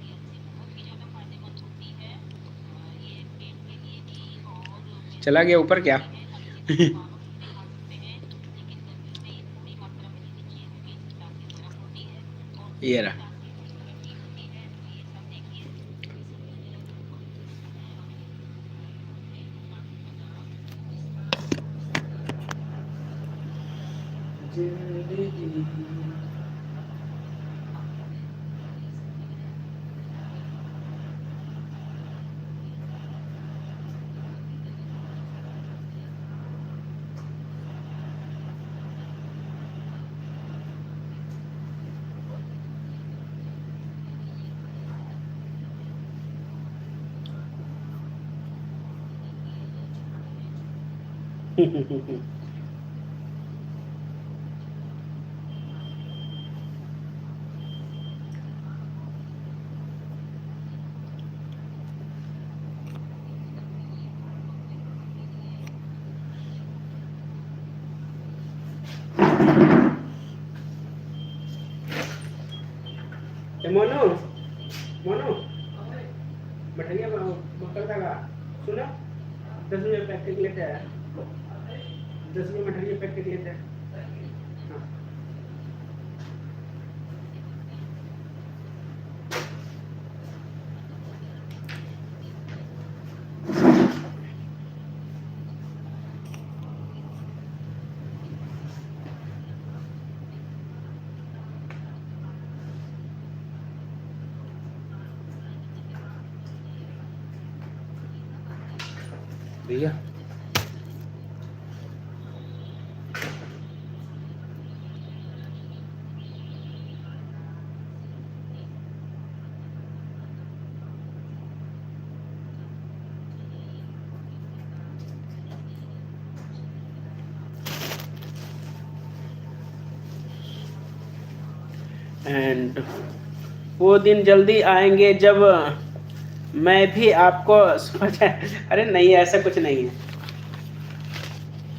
चला गया ऊपर क्या? ये रहा। मोनू मोनू मठरिया बोतल का सुना, 10 रुपये पैकेट लेते हैं, 10 रुपये मठरिया पैकेट लेते हैं। हाँ। भैया एंड वो दिन जल्दी आएंगे जब मैं भी आपको सुपर चैट अरे नहीं, ऐसा कुछ नहीं है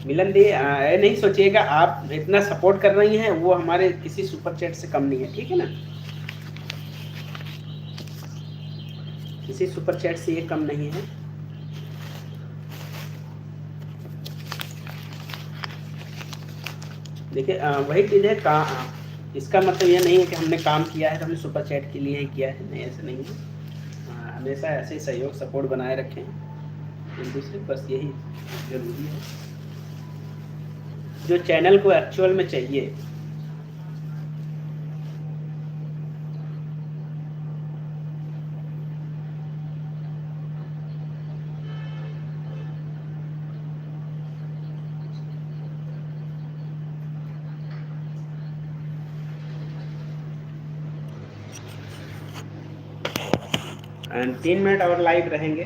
मिलन दी। ये नहीं सोचिएगा, आप इतना सपोर्ट कर रही हैं, वो हमारे किसी सुपर चैट से कम नहीं है, ठीक है ना। किसी सुपर चैट से ये कम नहीं है। देखिए वही चीज़ है इसका मतलब ये नहीं है कि हमने काम किया है तो हमने सुपर चैट के लिए ही किया है, नहीं ऐसा नहीं है। हमेशा ऐसे ही सहयोग सपोर्ट बनाए रखें एक दूसरे, बस यही ज़रूरी है जो चैनल को एक्चुअल में चाहिए। एंड 3 मिनट और लाइव रहेंगे,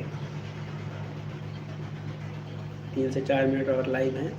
3 से 4 मिनट और लाइव हैं।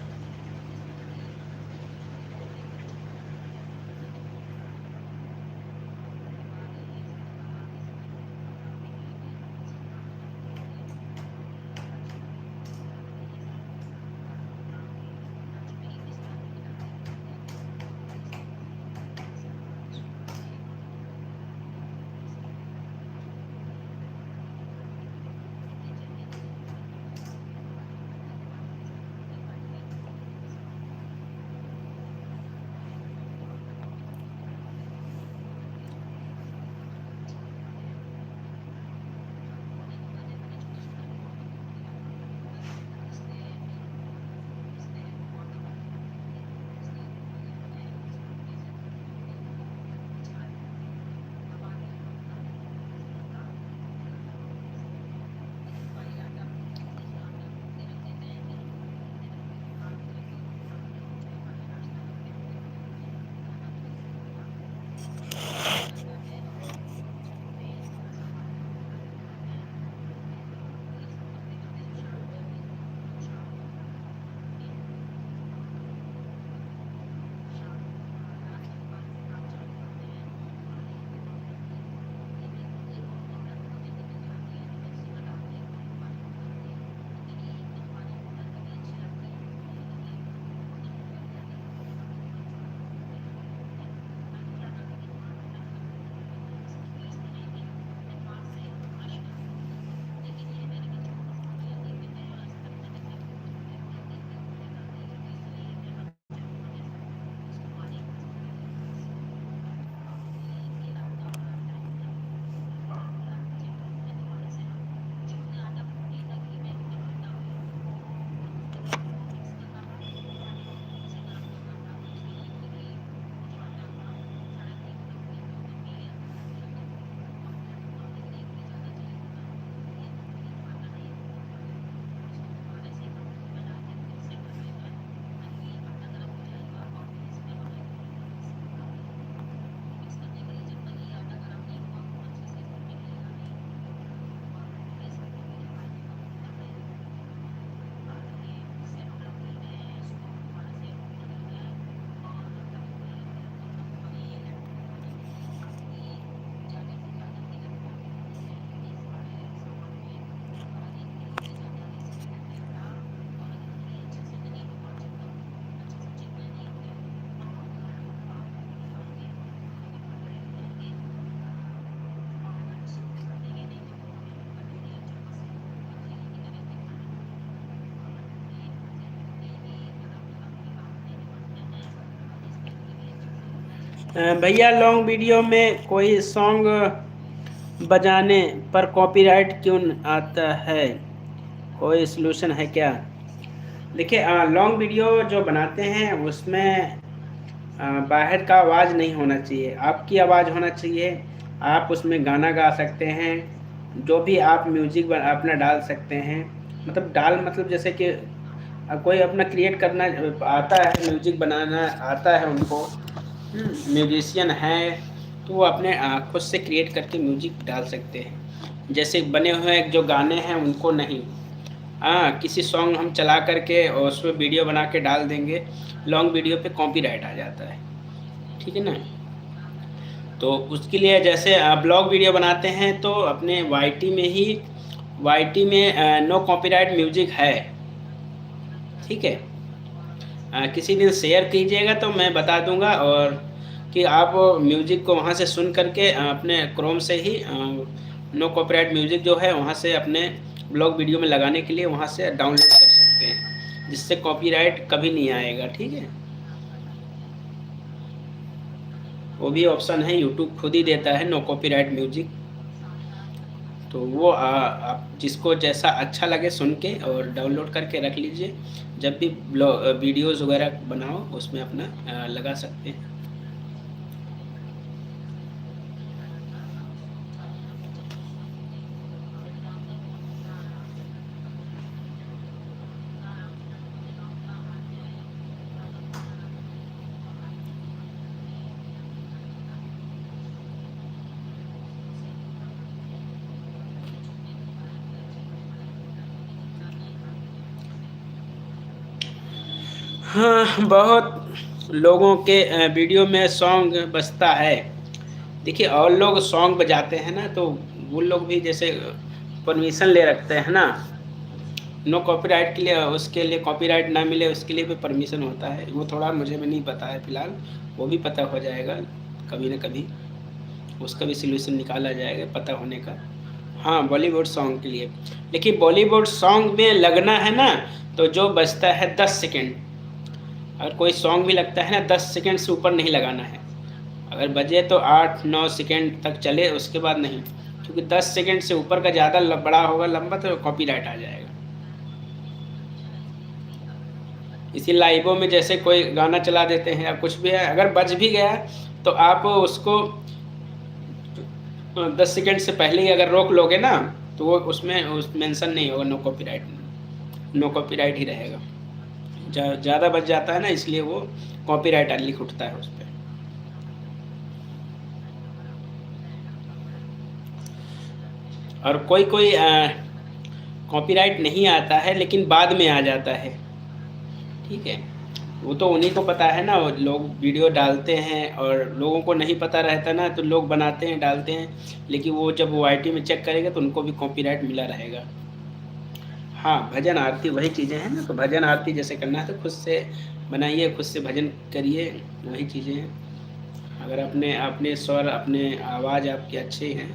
भैया लॉन्ग वीडियो में कोई सॉन्ग बजाने पर कॉपीराइट क्यों आता है, कोई सलूशन है क्या? देखिए लॉन्ग वीडियो जो बनाते हैं उसमें बाहर का आवाज़ नहीं होना चाहिए, आपकी आवाज़ होना चाहिए। आप उसमें गाना गा सकते हैं, जो भी आप म्यूज़िक अपना डाल सकते हैं, मतलब जैसे कि कोई अपना क्रिएट करना आता है, म्यूज़िक बनाना आता है उनको, म्यूजिशियन है, तो वो अपने खुद से क्रिएट करके म्यूजिक डाल सकते हैं। जैसे बने हुए जो गाने हैं उनको नहीं, किसी सॉन्ग हम चला करके और उसमें वीडियो बना के डाल देंगे, लॉन्ग वीडियो पे कॉपीराइट आ जाता है, ठीक है ना। तो उसके लिए जैसे ब्लॉग वीडियो बनाते हैं तो अपने वाईटी में नो कॉपीराइट म्यूजिक है, ठीक है। किसी दिन शेयर कीजिएगा तो मैं बता दूंगा, और कि आप म्यूजिक को वहाँ से सुन करके अपने क्रोम से ही नो कॉपीराइट म्यूजिक जो है वहाँ से अपने ब्लॉग वीडियो में लगाने के लिए वहाँ से डाउनलोड कर सकते हैं, जिससे कॉपीराइट कभी नहीं आएगा, ठीक है। वो भी ऑप्शन है, यूट्यूब खुद ही देता है नो कॉपीराइट म्यूजिक। तो वो आप जिसको जैसा अच्छा लगे सुन के और डाउनलोड करके रख लीजिए, जब भी वीडियोज़ वगैरह बनाओ उसमें अपना लगा सकते हैं। हाँ, बहुत लोगों के वीडियो में सॉन्ग बजता है। देखिए, और लोग सॉन्ग बजाते हैं ना, तो वो लोग भी जैसे परमिशन ले रखते हैं ना, नो कॉपीराइट के लिए, उसके लिए कॉपीराइट ना मिले उसके लिए भी परमिशन होता है। वो थोड़ा मुझे भी नहीं पता है फ़िलहाल, वो भी पता हो जाएगा कभी ना कभी, उसका भी सॉल्यूशन निकाला जाएगा पता होने का। हाँ, बॉलीवुड सॉन्ग के लिए, लेकिन बॉलीवुड सॉन्ग में लगना है ना, तो जो बजता है 10 सेकंड, अगर कोई सॉन्ग भी लगता है ना 10 सेकंड से ऊपर नहीं लगाना है। अगर बजे तो 8-9 सेकंड तक चले, उसके बाद नहीं, क्योंकि 10 सेकंड से ऊपर का ज़्यादा बड़ा होगा लंबा तो कॉपीराइट आ जाएगा। इसी लाइवों में जैसे कोई गाना चला देते हैं या कुछ भी है, अगर बज भी गया तो आप उसको 10 सेकंड से पहले ही अगर रोक लोगे ना, तो वो उसमें मेंशन नहीं होगा नो कॉपीराइट ही रहेगा। ज़्यादा बज जाता है ना, इसलिए वो कॉपीराइट लिख उठता है उस पर। और कोई कोई कॉपीराइट नहीं आता है लेकिन बाद में आ जाता है, ठीक है। वो तो उन्हीं को पता है ना, वो लोग वीडियो डालते हैं और लोगों को नहीं पता रहता ना, तो लोग बनाते हैं डालते हैं, लेकिन वो जब वो आईटी में चेक करेगा तो उनको भी कॉपीराइट मिला रहेगा। हाँ, भजन आरती वही चीज़ें हैं ना, तो भजन आरती जैसे करना है तो खुद से बनाइए, खुद से भजन करिए, वही चीज़ें हैं। अगर अपने अपने स्वर, अपने आवाज़ आपके अच्छे हैं,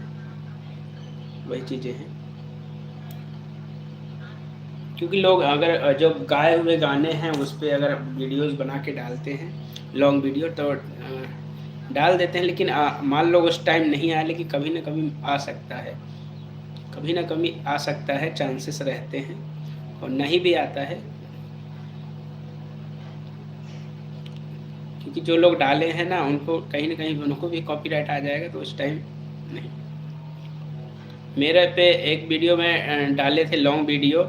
वही चीज़ें हैं। क्योंकि लोग अगर जो गाए हुए गाने हैं उस पर अगर वीडियोस बना के डालते हैं, लॉन्ग वीडियो, तो डाल देते हैं, लेकिन मान लो उस टाइम नहीं आया, लेकिन कभी ना कभी आ सकता है, कभी ना कभी आ सकता है, चांसेस रहते हैं, और नहीं भी आता है, क्योंकि जो लोग डाले हैं ना उनको कहीं ना कहीं उनको भी कॉपीराइट आ जाएगा, तो उस टाइम नहीं। मेरे पे एक वीडियो में डाले थे लॉन्ग वीडियो,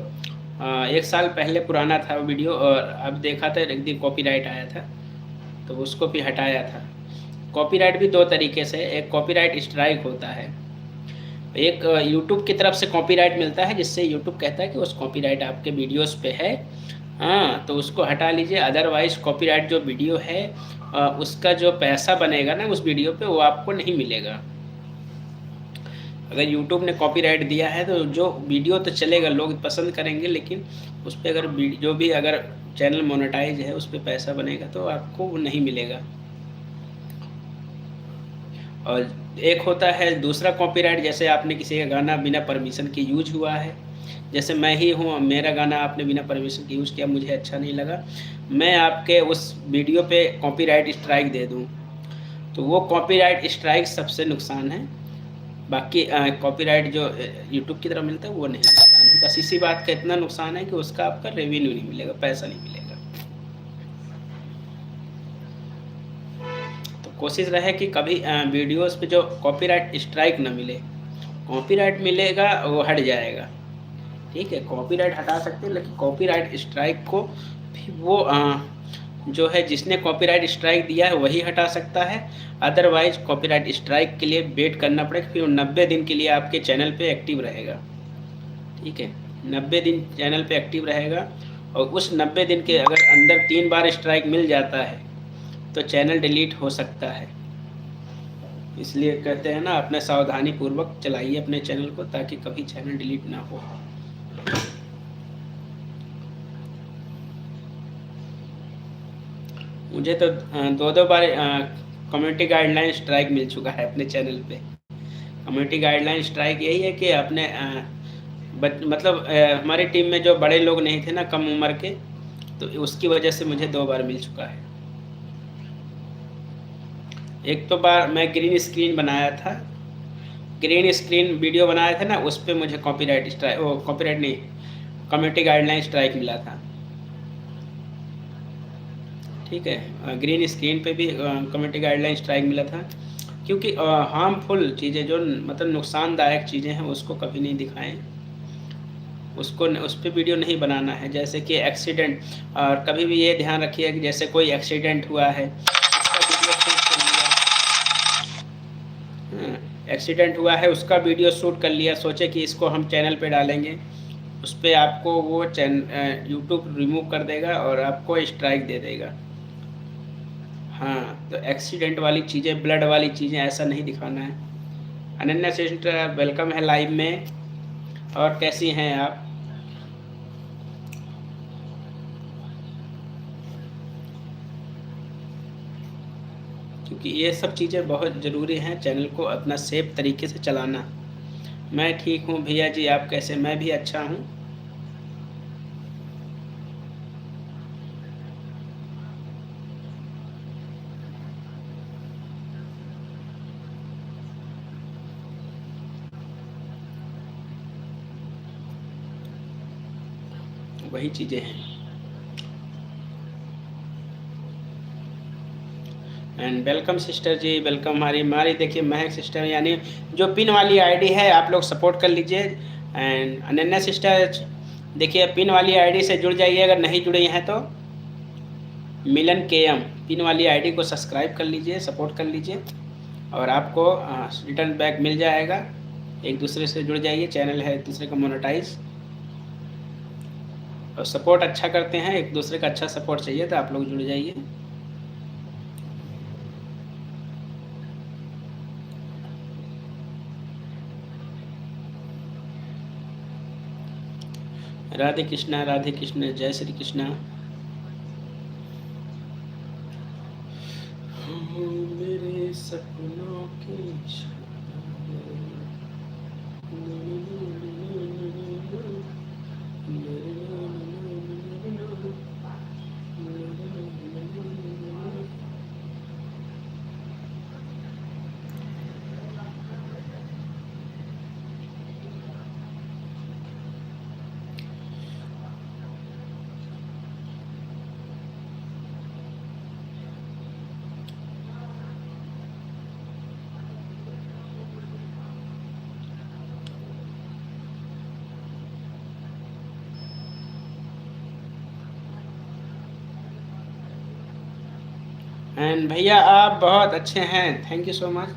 1 साल पहले पुराना था वो वीडियो, और अब देखा था एक दिन कॉपीराइट आया था, तो उसको भी हटाया था। कॉपीराइट भी 2 तरीके से, एक कॉपीराइट स्ट्राइक होता है, एक यूट्यूब की तरफ से कॉपीराइट मिलता है, जिससे यूट्यूब कहता है कि उस कॉपीराइट आपके वीडियोस पे है, हाँ, तो उसको हटा लीजिए। अदरवाइज़ कॉपीराइट जो वीडियो है उसका जो पैसा बनेगा ना उस वीडियो पे, वो आपको नहीं मिलेगा। अगर यूट्यूब ने कॉपीराइट दिया है तो जो वीडियो तो चलेगा, लोग पसंद करेंगे, लेकिन उस पर अगर जो भी अगर चैनल मोनेटाइज है उस पर पैसा बनेगा तो आपको वो नहीं मिलेगा। और एक होता है दूसरा कॉपीराइट, जैसे आपने किसी का गाना बिना परमिशन के यूज हुआ है, जैसे मैं ही हूँ, मेरा गाना आपने बिना परमिशन के यूज़ किया, मुझे अच्छा नहीं लगा, मैं आपके उस वीडियो पे कॉपीराइट स्ट्राइक दे दूँ, तो वो कॉपीराइट स्ट्राइक सबसे नुकसान है। बाकी कॉपीराइट जो यूट्यूब की तरफ मिलता है वो नहीं नुकसान है। बस इसी बात का इतना नुकसान है कि उसका आपका रेवेन्यू नहीं मिलेगा, पैसा नहीं मिलेगा। तो कोशिश रहे कि कभी वीडियोस पे जो कॉपीराइट स्ट्राइक ना मिले, कॉपीराइट मिलेगा वो हट जाएगा, ठीक है। कॉपीराइट हटा सकते हैं, लेकिन कॉपीराइट स्ट्राइक को भी वो जो है जिसने कॉपीराइट स्ट्राइक दिया है वही हटा सकता है। अदरवाइज कॉपीराइट स्ट्राइक के लिए वेट करना पड़ेगा, फिर 90 दिन के लिए आपके चैनल पे एक्टिव रहेगा, ठीक है। 90 दिन चैनल पे एक्टिव रहेगा, और उस 90 दिन के अगर अंदर 3 बार स्ट्राइक मिल जाता है तो चैनल डिलीट हो सकता है। इसलिए कहते हैं ना, अपने सावधानी पूर्वक चलाइए अपने चैनल को, ताकि कभी चैनल डिलीट ना हो। मुझे तो 2-2 बार कम्युनिटी गाइडलाइन स्ट्राइक मिल चुका है अपने चैनल पे। कम्युनिटी गाइडलाइन स्ट्राइक यही है कि अपने मतलब हमारी टीम में जो बड़े लोग नहीं थे ना, कम उम्र के, तो उसकी वजह से मुझे 2 बार मिल चुका है। एक तो बार मैं ग्रीन स्क्रीन बनाया था, ग्रीन स्क्रीन वीडियो बनाया था ना, उस पे मुझे कॉपीराइट स्ट्राइक, वो कॉपीराइट नहीं, कम्युनिटी गाइडलाइन स्ट्राइक मिला था। ठीक है, ग्रीन स्क्रीन पे भी कम्युनिटी गाइडलाइन स्ट्राइक मिला था, क्योंकि हार्मफुल चीज़ें, जो मतलब नुकसानदायक चीज़ें हैं, उसको कभी नहीं दिखाएं, उसको उस पर वीडियो नहीं बनाना है। जैसे कि एक्सीडेंट, और कभी भी ये ध्यान रखिए कि जैसे कोई एक्सीडेंट हुआ है, उसका वीडियो शूट कर लिया, एक्सीडेंट हुआ है उसका वीडियो शूट कर लिया, सोचे कि इसको हम चैनल पे डालेंगे, उस पर आपको वो यूट्यूब रिमूव कर देगा और आपको स्ट्राइक दे देगा। हाँ, तो एक्सीडेंट वाली चीज़ें, ब्लड वाली चीज़ें, ऐसा नहीं दिखाना है। अनन्या सिस्टर वेलकम है लाइव में, और कैसी हैं आप? क्योंकि ये सब चीज़ें बहुत ज़रूरी हैं, चैनल को अपना सेफ तरीके से चलाना। मैं ठीक हूँ भैया जी, आप कैसे? मैं भी अच्छा हूँ। वही चीज़ें हैं। And welcome sister ji, welcome. हमारी देखिए महक सिस्टर, यानी जो पिन वाली आईडी है, आप लोग सपोर्ट कर लीजिए। एंड अनन्या सिस्टर देखिए, पिन वाली आईडी से जुड़ जाइए, अगर नहीं जुड़े हैं तो मिलन केएम पिन वाली आईडी को सब्सक्राइब कर लीजिए, सपोर्ट कर लीजिए, और आपको रिटर्न बैक मिल जाएगा। एक दूसरे से जुड़ जाइए, चैनल है एक दूसरे का मोनेटाइज, और सपोर्ट अच्छा करते हैं, एक दूसरे का अच्छा सपोर्ट चाहिए तो आप लोग जुड़ जाइए। राधे कृष्णा, राधे कृष्ण, जय श्री कृष्णा। मेरे सपनों की एंड भैया आप बहुत अच्छे हैं, थैंक यू सो मच।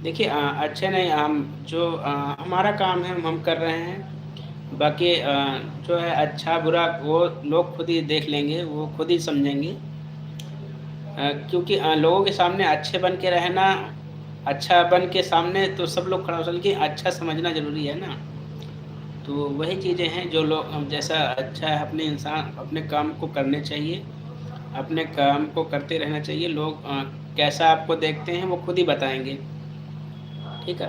देखिए अच्छे नहीं, हम जो हमारा काम है हम कर रहे हैं, बाकी जो है अच्छा बुरा वो लोग खुद ही देख लेंगे, वो खुद ही समझेंगे। क्योंकि लोगों के सामने अच्छे बन के रहना, अच्छा बन के सामने तो सब लोग खड़ा हो सकते, लेकिन अच्छा समझना ज़रूरी है ना। तो वही चीज़ें हैं, जो लोग जैसा अच्छा है, अपने इंसान अपने काम को करने चाहिए, अपने काम को करते रहना चाहिए। लोग कैसा आपको देखते हैं वो खुद ही बताएंगे, ठीक है।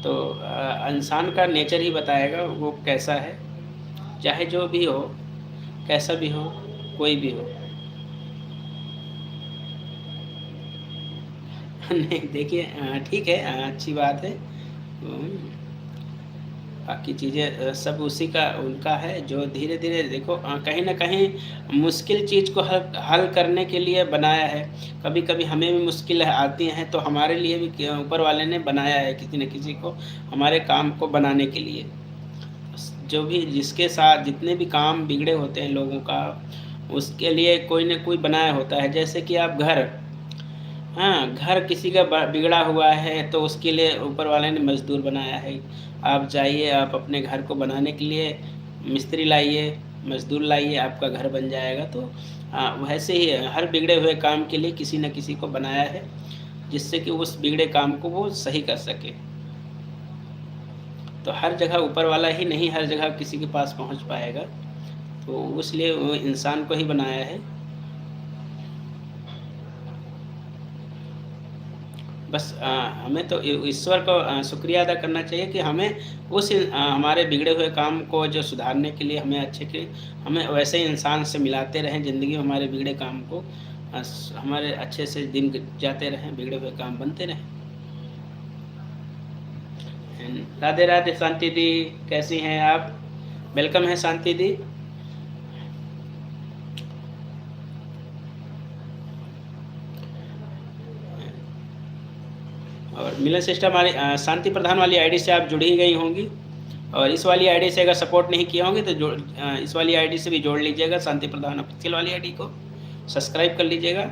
तो इंसान का नेचर ही बताएगा वो कैसा है, चाहे जो भी हो, कैसा भी हो, कोई भी हो। नहीं देखिए ठीक है, अच्छी बात है। बाकी चीज़ें सब उसी का उनका है, जो धीरे धीरे देखो कहीं ना कहीं मुश्किल चीज़ को हल करने के लिए बनाया है। कभी कभी हमें भी मुश्किल आती हैं, तो हमारे लिए भी ऊपर वाले ने बनाया है किसी न किसी को, हमारे काम को बनाने के लिए। जो भी जिसके साथ जितने भी काम बिगड़े होते हैं लोगों का, उसके लिए कोई न कोई बनाया होता है। जैसे कि आप घर, हाँ, घर किसी का बिगड़ा हुआ है, तो उसके लिए ऊपर वाले ने मज़दूर बनाया है। आप जाइए, आप अपने घर को बनाने के लिए मिस्त्री लाइए, मज़दूर लाइए, आपका घर बन जाएगा। तो वैसे ही हर बिगड़े हुए काम के लिए किसी न किसी को बनाया है। जिससे कि उस बिगड़े काम को वो सही कर सके। तो हर जगह ऊपर वाला ही नहीं हर जगह किसी के पास पहुंच पाएगा, तो इसलिए वो इंसान को ही बनाया है। बस हमें तो ईश्वर को शुक्रिया अदा करना चाहिए कि हमें हमारे बिगड़े हुए काम को जो सुधारने के लिए हमें वैसे ही इंसान से मिलाते रहें ज़िंदगी में, हमारे बिगड़े काम को हमारे अच्छे से दिन जाते रहें, बिगड़े हुए काम बनते रहें। राधे राधे शांति दी, कैसी हैं आप? वेलकम है शांति दी। और मिलन सिस्टर हमारी शांति प्रधान वाली आईडी से आप जुड़ी ही गई होंगी, और इस वाली आईडी से अगर सपोर्ट नहीं किए होंगे तो इस वाली आईडी से भी जोड़ लीजिएगा। शांति प्रधान ऑफिशियल वाली आईडी को सब्सक्राइब कर लीजिएगा।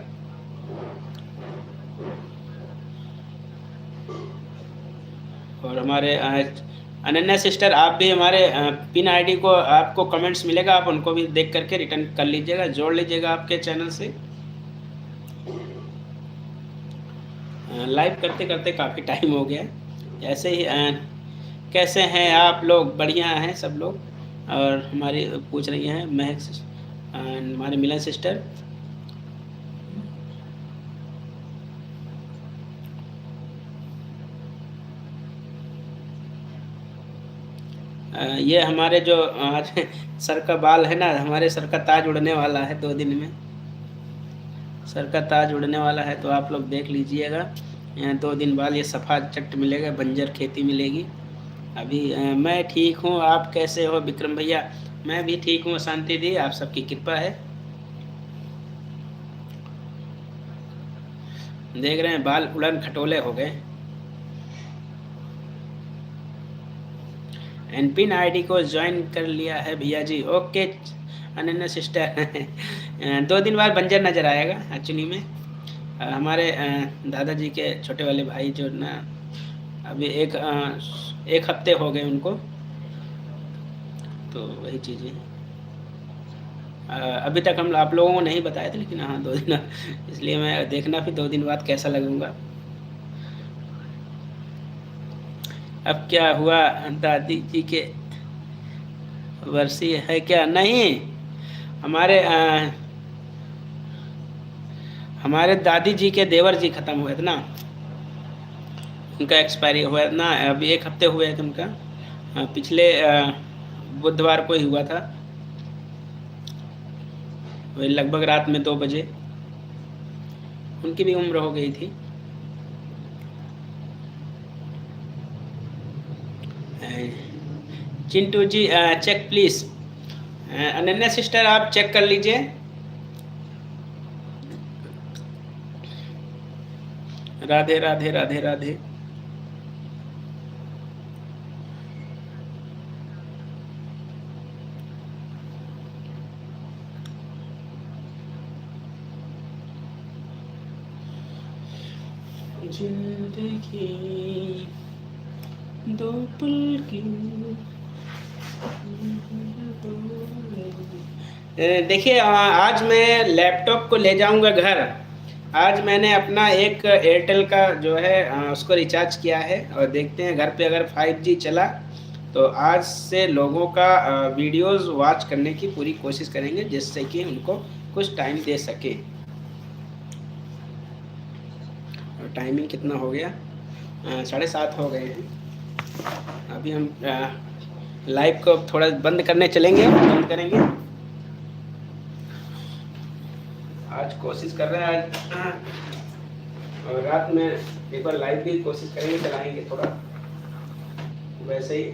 और हमारे अनन्या सिस्टर, आप भी हमारे पिन आईडी को आपको कमेंट्स मिलेगा, आप उनको भी देख करके रिटर्न कर लीजिएगा, जोड़ लीजिएगा आपके चैनल से। लाइव करते करते काफ़ी टाइम हो गया। ऐसे ही कैसे हैं आप लोग? बढ़िया हैं सब लोग। और हमारी पूछ रही हैं महक हमारे मिलन सिस्टर। ये हमारे जो सर का बाल है ना, हमारे सर का ताज उड़ने वाला है 2 दिन में, सर का ताज उड़ने वाला है, तो आप लोग देख लीजिएगा। 2 दिन बाद ये सफ़ा चट मिलेगा, बंजर खेती मिलेगी। अभी मैं ठीक हूँ, आप कैसे हो विक्रम भैया? मैं भी ठीक हूँ शांति दी, आप सबकी कृपा है। देख रहे हैं बाल उड़न खटोले हो गए। पिन आईडी को ज्वाइन कर लिया है भैया जी। ओके अनन्या सिस्टर 2 दिन बाद बंजर नज़र आएगा एक्चुअली में। हमारे दादाजी के छोटे वाले भाई जो ना, अभी एक हफ्ते हो गए उनको, तो वही चीज़ें अभी तक हम आप लोगों को नहीं बताए थे, लेकिन हाँ 2 दिन, इसलिए मैं देखना फिर 2 दिन बाद कैसा लगूंगा। अब क्या हुआ, दादी जी के वर्षी है क्या? नहीं, हमारे दादी जी के देवर जी ख़त्म हुए थे ना, उनका एक्सपायरी हुआ ना, अभी 1 हफ्ते हुए थे उनका। पिछले बुधवार को ही हुआ था, वही लगभग रात में 2 बजे। उनकी भी उम्र हो गई थी। चिंटू जी चेक प्लीज़। अनन्या सिस्टर आप चेक कर लीजिए। राधे राधे राधे राधे। जिंदगी 2 पल की। देखिए आज मैं लैपटॉप को ले जाऊंगा घर। आज मैंने अपना एक एयरटेल का जो है उसको रिचार्ज किया है, और देखते हैं घर पे अगर 5G चला तो आज से लोगों का वीडियोस वॉच करने की पूरी कोशिश करेंगे, जिससे कि उनको कुछ टाइम दे सके। और टाइमिंग कितना हो गया? 7:30 हो गए हैं। अभी हम लाइव को थोड़ा बंद करने चलेंगे, बंद करेंगे। आज कोशिश कर रहे हैं, आज और रात में एक बार लाइव भी कोशिश करेंगे, चलाएंगे थोड़ा वैसे ही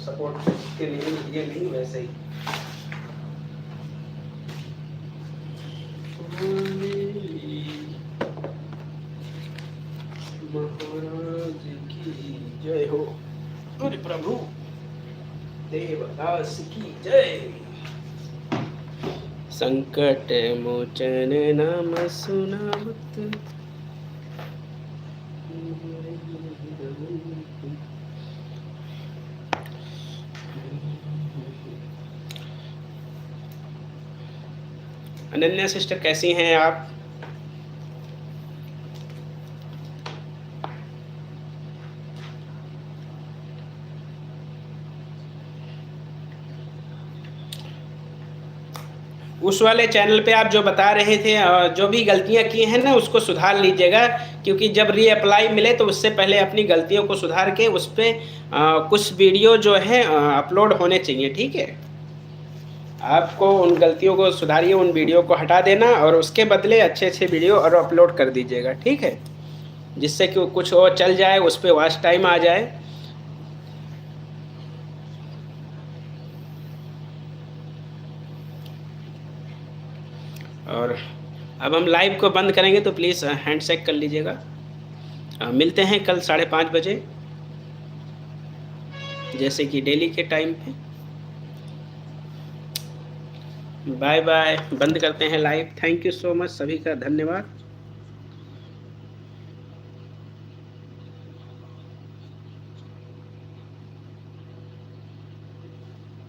सपोर्ट के लिए, ये नहीं वैसे ही। महाराज की जय हो। अरे प्रभु देवदास की जय। संकट मोचन नाम सुनावत। अनन्या सिस्टर कैसी हैं आप? उस वाले चैनल पे आप जो बता रहे थे जो भी गलतियां की हैं ना उसको सुधार लीजिएगा, क्योंकि जब रीअप्लाई मिले तो उससे पहले अपनी गलतियों को सुधार के उस पर कुछ वीडियो जो है अपलोड होने चाहिए, ठीक है। आपको उन गलतियों को सुधारिए, उन वीडियो को हटा देना और उसके बदले अच्छे अच्छे वीडियो और अपलोड कर दीजिएगा, ठीक है, जिससे कि कुछ और चल जाए, उस पर वॉच टाइम आ जाए। और अब हम लाइव को बंद करेंगे तो प्लीज़ हैंडशेक कर लीजिएगा। मिलते हैं कल 5:30 बजे जैसे कि डेली के टाइम पे। बाय बाय, बंद करते हैं live. Thank you so much, सभी का धन्यवाद।